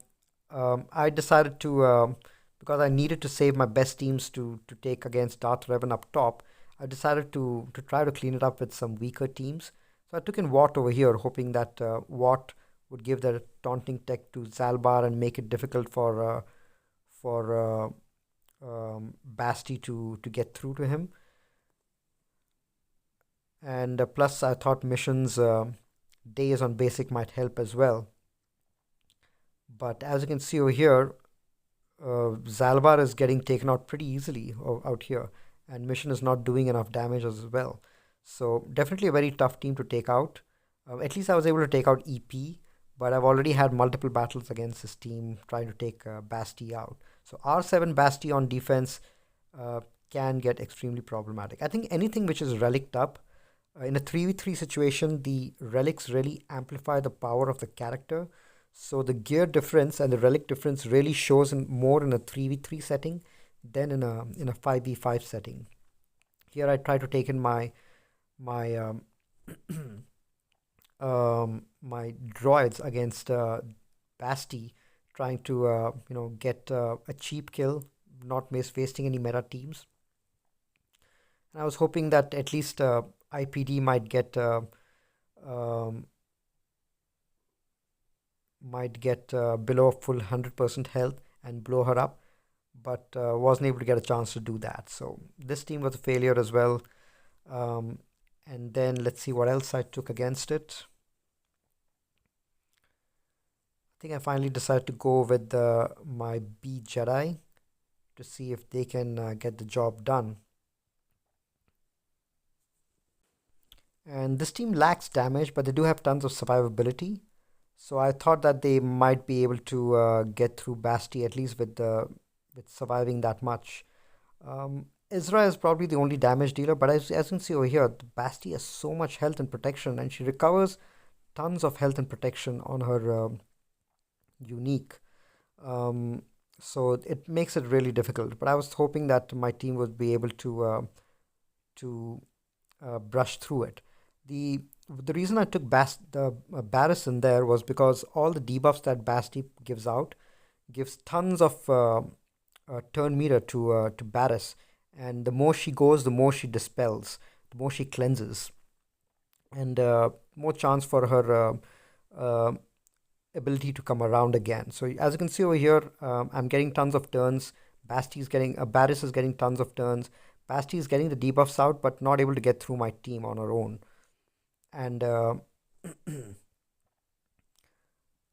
I decided to, because I needed to save my best teams to take against Darth Revan up top, I decided to try to clean it up with some weaker teams. So I took in Watt over here, hoping that Watt would give the taunting tech to Zalbar and make it difficult for Basti to get through to him. And plus, I thought missions days on basic might help as well. But as you can see over here, Zalbar is getting taken out pretty easily out here, and mission is not doing enough damage as well. So definitely a very tough team to take out. At least I was able to take out EP, but I've already had multiple battles against this team trying to take Basti out. So R7 Basti on defense uh, can get extremely problematic. I think anything which is relicked up in a 3v3 situation, the relics really amplify the power of the character. So the gear difference and the relic difference really shows more in a 3v3 setting than in a 5v5 setting. Here I try to take in my my droids against Basti, trying to get a cheap kill, not wasting any meta teams. And I was hoping that at least IPD um, might get below full 100% health and blow her up, but wasn't able to get a chance to do that. So this team was a failure as well. Um, and then let's see what else I took against it. think I finally decided to go with my B Jedi to see if they can get the job done. And this team lacks damage, but they do have tons of survivability. So I thought that they might be able to get through Basti at least with surviving that much. Isra is probably the only damage dealer, but as you can see over here, Basti has so much health and protection, and she recovers tons of health and protection on her unique. Um, so it makes it really difficult. But I was hoping that my team would be able to brush through it. The reason I took the Barris in there was because all the debuffs that Basti gives out gives tons of turn meter to Barris, and the more she goes, the more she dispels, the more she cleanses, and more chance for her uh, ability to come around again. So as you can see over here, I'm getting tons of turns. Barris is getting tons of turns. Basti is getting the debuffs out, but not able to get through my team on her own. And I'm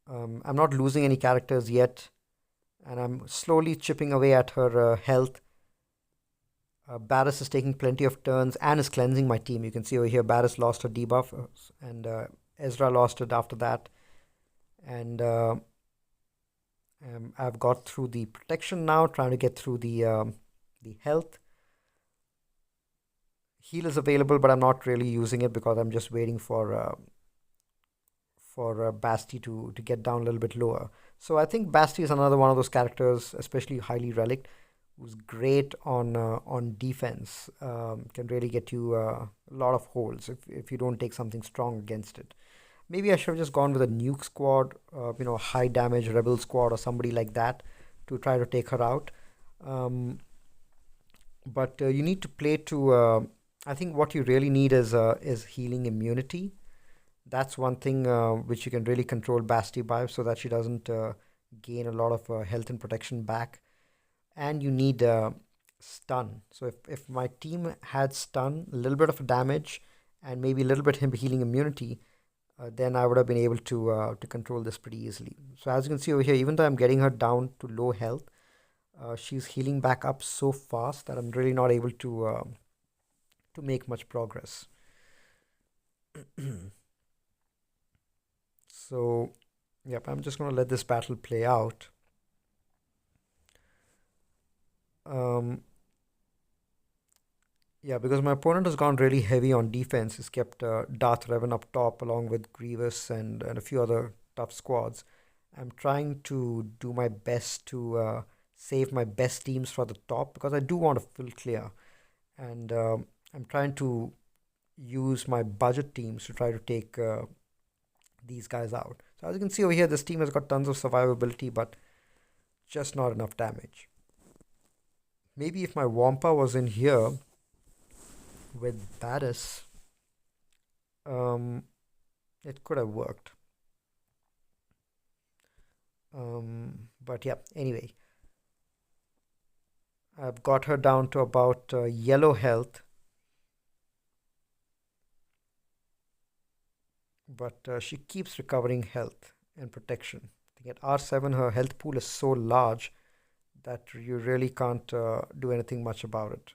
not losing any characters yet, and I'm slowly chipping away at her health. Barris is taking plenty of turns and is cleansing my team. You can see over here, Barris lost her debuff, and Ezra lost it after that. And I've got through the protection now, trying to get through the health. Heal is available, but I'm not really using it because I'm just waiting for Basti to get down a little bit lower. So I think Basti is another one of those characters, especially highly relic, who's great on defense. Can really get you a lot of holes if you don't take something strong against it. Maybe I should have just gone with a nuke squad, high damage rebel squad or somebody like that to try to take her out. But you need to play to. I think what you really need is healing immunity. That's one thing which you can really control Basti by, so that she doesn't gain a lot of health and protection back. And you need stun. So if my team had stun, a little bit of damage, and maybe a little bit healing immunity, then I would have been able to control this pretty easily. So as you can see over here, even though I'm getting her down to low health, she's healing back up so fast that I'm really not able to make much progress. So, yep, I'm just going to let this battle play out. Yeah, because my opponent has gone really heavy on defense. He's kept Darth Revan up top along with Grievous and a few other tough squads. I'm trying to do my best to save my best teams for the top because I do want to full clear. And I'm trying to use my budget teams to try to take these guys out. So as you can see over here, this team has got tons of survivability, but just not enough damage. Maybe if my Wampa was in here with Barris, it could have worked. But yeah, anyway, I've got her down to about yellow health, but she keeps recovering health and protection. I think at R7, her health pool is so large that you really can't do anything much about it.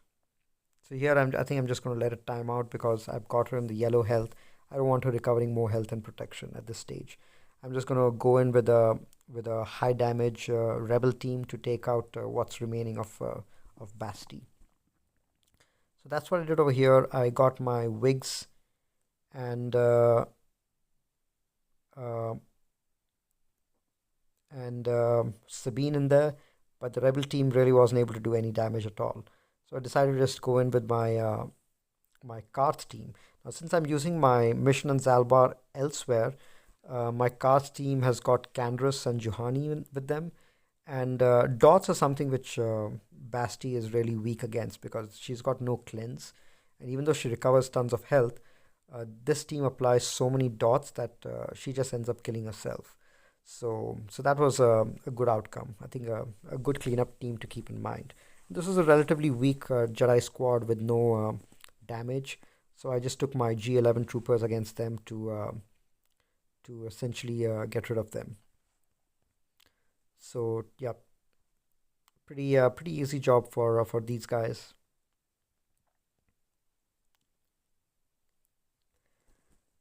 So here I think I'm just going to let it time out because I've got her in the yellow health. I don't want her recovering more health and protection at this stage. I'm just going to go in with a high damage rebel team to take out what's remaining of Basti. So that's what I did over here. I got my wigs and uh, Sabine in there, but the rebel team really wasn't able to do any damage at all. So I decided to just go in with my Karth team. Now, since I'm using my Mission and Zalbar elsewhere, my Karth team has got Candrus and Juhani with them, and dots are something which Basti is really weak against because she's got no cleanse, and even though she recovers tons of health, this team applies so many dots that she just ends up killing herself. So that was a good outcome. I think a good cleanup team to keep in mind. This was a relatively weak Jedi squad with no damage, so I just took my G11 troopers against them to essentially get rid of them. So yeah, pretty easy job for these guys.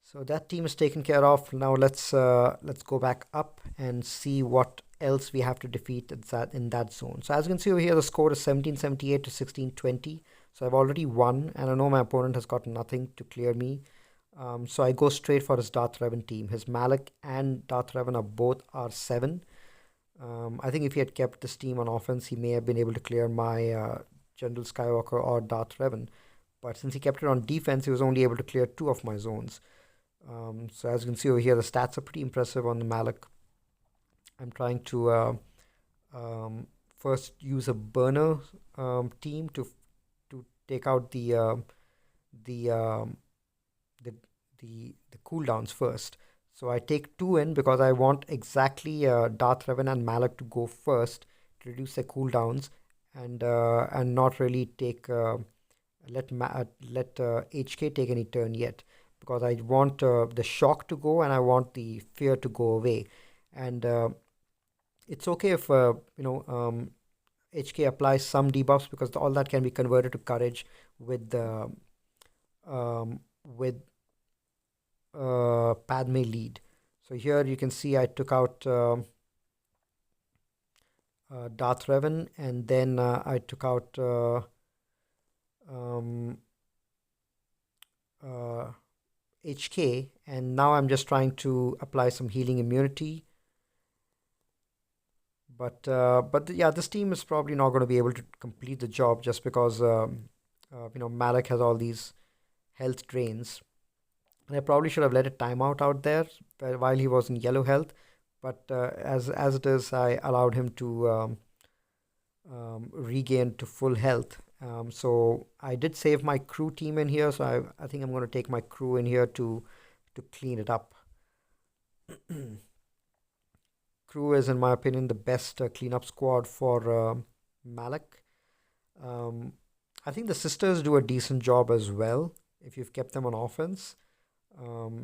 So that team is taken care of. Now let's go back up and see what else we have to defeat at that in that zone. So as you can see over here, the score is 1778 to 1620. So I've already won, and I know my opponent has got nothing to clear me. So I go straight for his Darth Revan team. His Malik and Darth Revan are both R7. I think if he had kept this team on offense, he may have been able to clear my General Skywalker or Darth Revan. But since he kept it on defense, he was only able to clear two of my zones. So as you can see over here, the stats are pretty impressive on the Malik. I'm trying to first use a burner team to take out the um, the the cooldowns first. So I take two in because I want exactly Darth Revan and Malik to go first to reduce their cooldowns and not really take let HK take any turn yet, because I want the shock to go and I want the fear to go away. And it's okay if HK applies some debuffs, because all that can be converted to courage with with Padme lead. So here you can see I took out Darth Revan, and then I took out um, HK, and now I'm just trying to apply some healing immunity. But yeah, this team is probably not going to be able to complete the job just because Malik has all these health drains, and I probably should have let it time out there while he was in yellow health. But as it is, I allowed him to regain to full health. So I did save my crew team in here, so I think I'm going to take my crew in here to clean it up. Crew is, in my opinion, the best cleanup squad for Malik. Um, I think the sisters do a decent job as well if you've kept them on offense,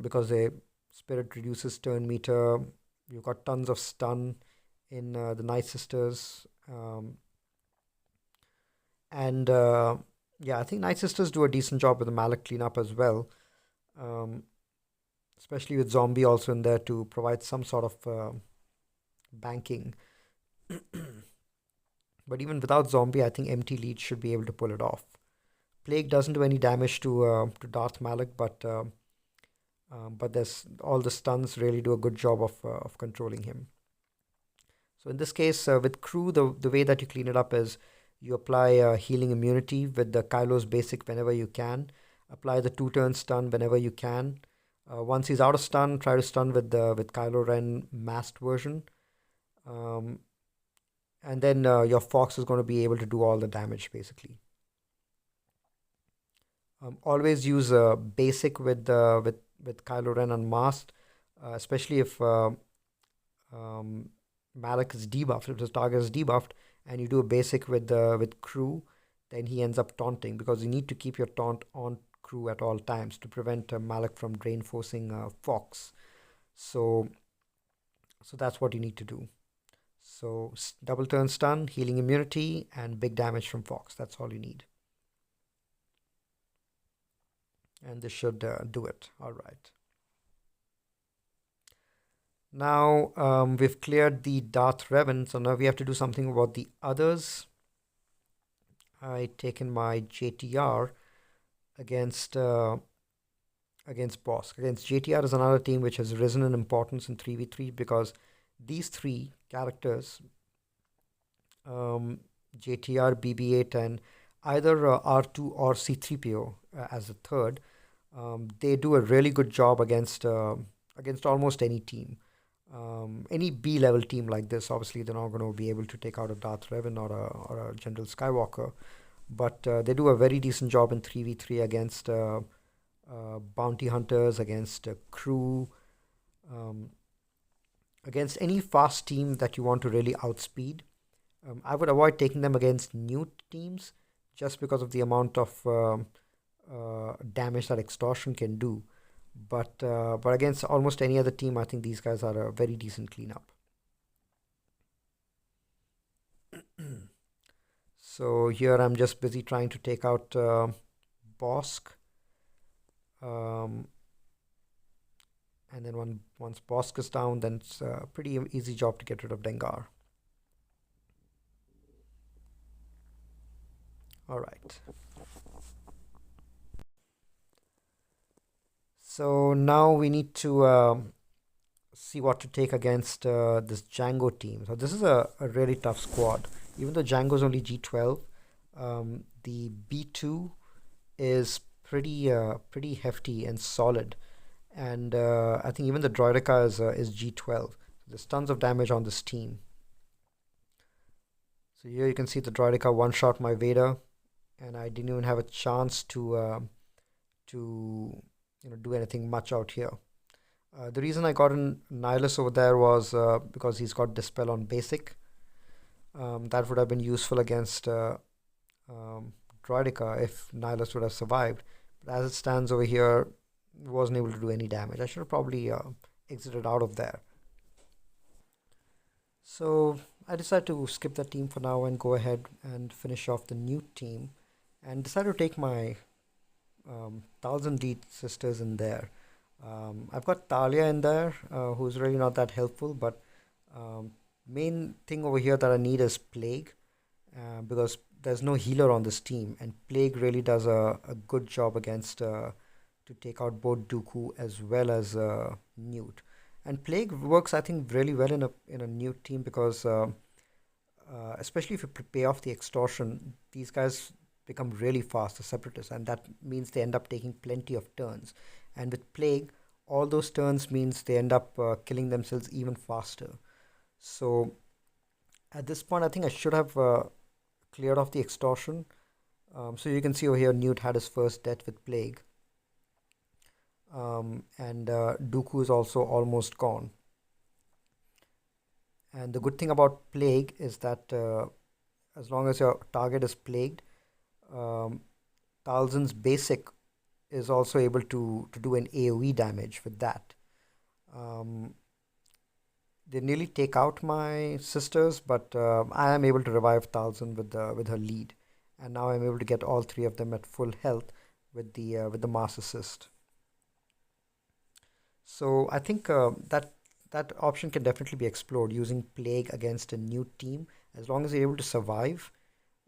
because they spirit reduces turn meter. You've got tons of stun in the Night Sisters. And yeah, I think Night Sisters do a decent job with the Malik cleanup as well, um, especially with Zombie also in there to provide some sort of banking. But even without Zombie, I think Empty Lead should be able to pull it off. Plague doesn't do any damage to Darth Malik, but there's all the stuns really do a good job of controlling him. So in this case, with crew, the way that you clean it up is you apply healing immunity with the Kylo's basic whenever you can. Apply the 2-turn stun whenever you can. Once he's out of stun, try to stun with Kylo Ren masked version. Um, and then your Fox is going to be able to do all the damage basically. Always use basic with Kylo Ren unmasked, especially if Malik is debuffed, if his target is debuffed, and you do a basic with crew, then he ends up taunting, because you need to keep your taunt on crew at all times to prevent Malik from drain forcing Fox. So that's what you need to do. So double turn stun, healing immunity, and big damage from Fox. That's all you need. And this should do it. All right. Now we've cleared the Darth Revan, so now we have to do something about the others. I taken my JTR against Bosk. Against JTR is another team which has risen in importance in 3v3, because these three characters, JTR, BB-8, and either R2 or C3PO as the third, they do a really good job against almost any team. Any B level team like this, obviously they're not going to be able to take out a Darth Revan or a General Skywalker, but they do a very decent job in 3v3 against bounty hunters, against crew, against any fast team that you want to really outspeed. I would avoid taking them against new teams just because of the amount of damage that extortion can do. But against almost any other team, I think these guys are a very decent cleanup. So here I'm just busy trying to take out Bosk. Um, and then once Bosk is down, then it's a pretty easy job to get rid of Dengar. All right. So now we need to see what to take against this Django team. So this is a really tough squad. Even though Django's only G12, the B2 is pretty hefty and solid. And I think even the Droideka is G12. There's tons of damage on this team. So here you can see the Droideka one-shot my Vader, and I didn't even have a chance to do anything much out here. The reason I got an Nihilus over there was because he's got Dispel on basic. That would have been useful against um, Droideka if Nihilus would have survived. But as it stands over here, wasn't able to do any damage. I should have probably exited out of there. So I decided to skip that team for now and go ahead and finish off the new team, and decided to take my Thousand D sisters in there. I've got Talia in there, who's really not that helpful, but um, main thing over here that I need is Plague, because there's no healer on this team, and Plague really does a good job against to take out both Dooku as well as Newt. And Plague works, I think, really well in a Newt team because especially if you pay off the extortion, these guys become really fast, the separatists, and that means they end up taking plenty of turns. And with Plague, all those turns means they end up killing themselves even faster. So at this point, I think I should have cleared off the extortion. So you can see over here, Newt had his first death with Plague. And Dooku is also almost gone. And the good thing about Plague is that as long as your target is plagued, Talzin's basic is also able to do an AoE damage with that. They nearly take out my sisters, but I am able to revive Talzin with her lead, and now I'm able to get all three of them at full health with the mass assist. So I think that option can definitely be explored using Plague against a new team. As long as you're able to survive,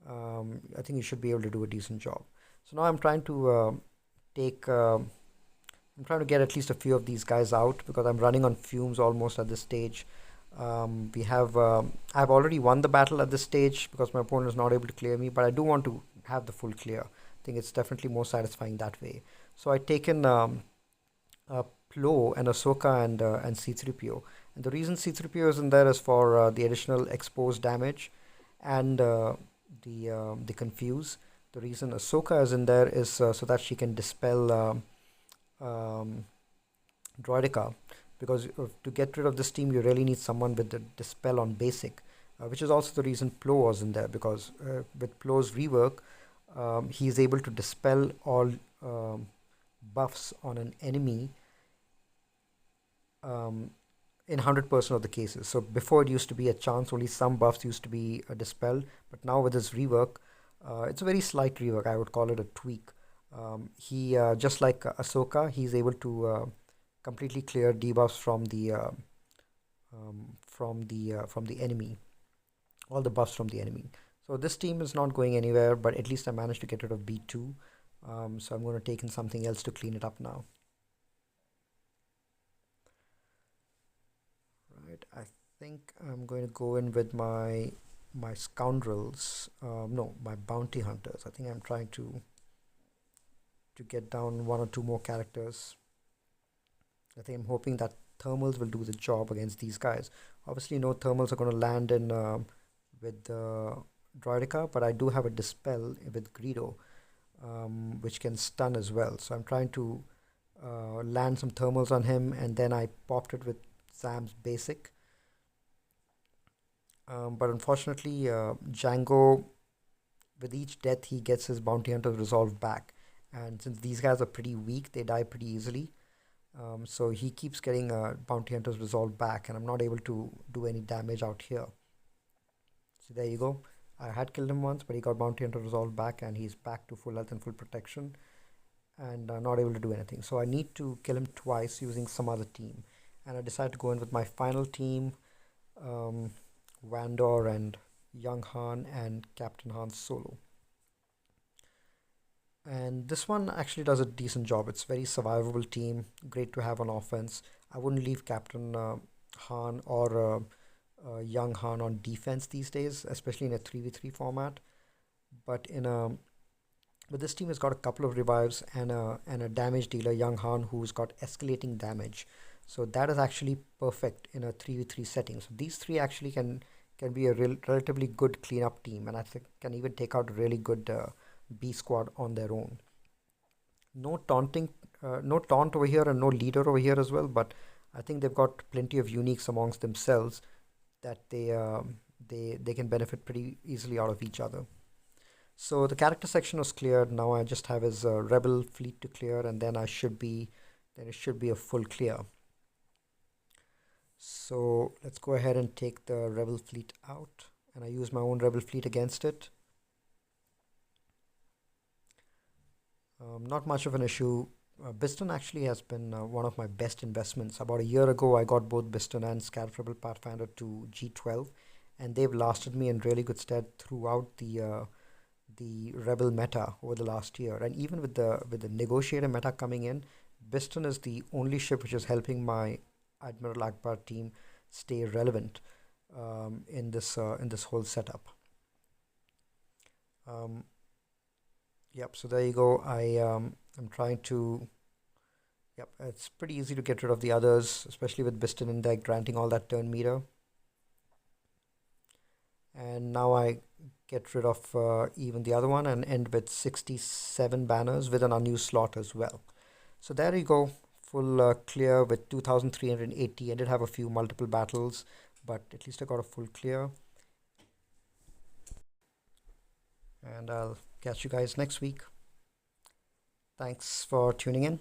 I think you should be able to do a decent job. So now I'm trying to take. I'm trying to get at least a few of these guys out because I'm running on fumes almost at this stage. We have. I've already won the battle at this stage because my opponent is not able to clear me, but I do want to have the full clear. I think it's definitely more satisfying that way. So I taken Plo and Ahsoka and C-3PO. And the reason C-3PO is in there is for the additional exposed damage and the confuse. The reason Ahsoka is in there is so that she can dispel Droideka, because to get rid of this team you really need someone with the dispel on basic, which is also the reason Plo was in there, because with Plo's rework he is able to dispel all buffs on an enemy in 100% of the cases. So before it used to be a chance, only some buffs used to be dispelled, but now with this rework, it's a very slight rework. I would call it a tweak. He just like Ahsoka, he's able to completely clear debuffs from the enemy, all the buffs from the enemy. So this team is not going anywhere, but at least I managed to get rid of B2. So I'm going to take in something else to clean it up now. Right, I think I'm going to go in with my scoundrels. No, my bounty hunters. I think I'm trying to get down one or two more characters. I think I'm hoping that thermals will do the job against these guys. Obviously, no thermals are going to land in with Droideka, but I do have a dispel with Greedo, which can stun as well. So I'm trying to land some thermals on him, and then I popped it with Sam's basic. But unfortunately, Django, with each death, he gets his bounty hunter resolved back. And since these guys are pretty weak, they die pretty easily. So he keeps getting bounty hunters resolved back, and I'm not able to do any damage out here. So there you go. I had killed him once, but he got Bounty Hunter resolved back, and he's back to full health and full protection, and not able to do anything. So I need to kill him twice using some other team, and I decided to go in with my final team, um, Vandor and Young Han and Captain Han solo. And this one actually does a decent job. It's a very survivable team, great to have on offense. I wouldn't leave Captain Han or Young Han on defense these days, especially in a 3v3 format. But in a but this team has got a couple of revives and a damage dealer, Young Han, who's got escalating damage. So that is actually perfect in a 3v3 setting. So these three actually can be a relatively good cleanup team, and I think can even take out a really good B squad on their own. No taunting, no taunt over here, and no leader over here as well. But I think they've got plenty of uniques amongst themselves that they can benefit pretty easily out of each other. So the character section was cleared. Now I just have his rebel fleet to clear, and then it should be a full clear. So let's go ahead and take the rebel fleet out, and I use my own rebel fleet against it. Not much of an issue. Biston actually has been one of my best investments. About a year ago, I got both Biston and Scarab Rebel Pathfinder to G12, and they've lasted me in really good stead throughout the Rebel meta over the last year. And even with the Negotiator meta coming in, Biston is the only ship which is helping my Admiral Akbar team stay relevant in this whole setup. Um, Yep, so there you go. I'm trying to. Yep, it's pretty easy to get rid of the others, especially with Biston in there granting all that turn meter. And now I get rid of even the other one and end with 67 banners with an unused slot as well. So there you go, full clear with 2380. I did have a few multiple battles, but at least I got a full clear. And I'll catch you guys next week. Thanks for tuning in.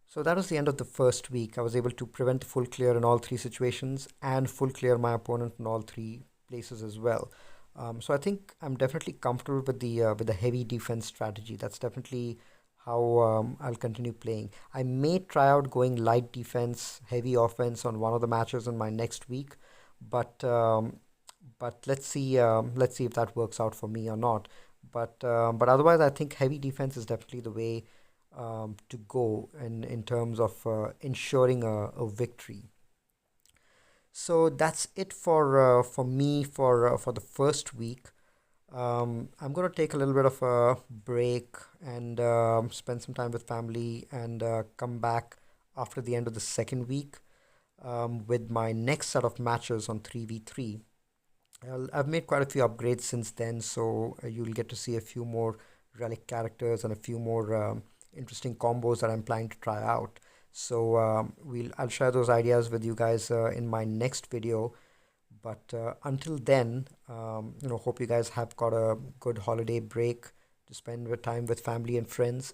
So that was the end of the first week. I was able to prevent the full clear in all three situations and full clear my opponent in all three places as well. So I think I'm definitely comfortable with the heavy defense strategy. That's definitely how I'll continue playing. I may try out going light defense, heavy offense on one of the matches in my next week, but let's see if that works out for me or not. But otherwise, I think heavy defense is definitely the way to go in terms of ensuring a victory. So that's it for me for the first week. I'm gonna take a little bit of a break and spend some time with family and come back after the end of the second week with my next set of matches on 3v3. I've made quite a few upgrades since then, so you'll get to see a few more relic characters and a few more interesting combos that I'm planning to try out. So I'll share those ideas with you guys in my next video. But until then, hope you guys have got a good holiday break to spend with time with family and friends.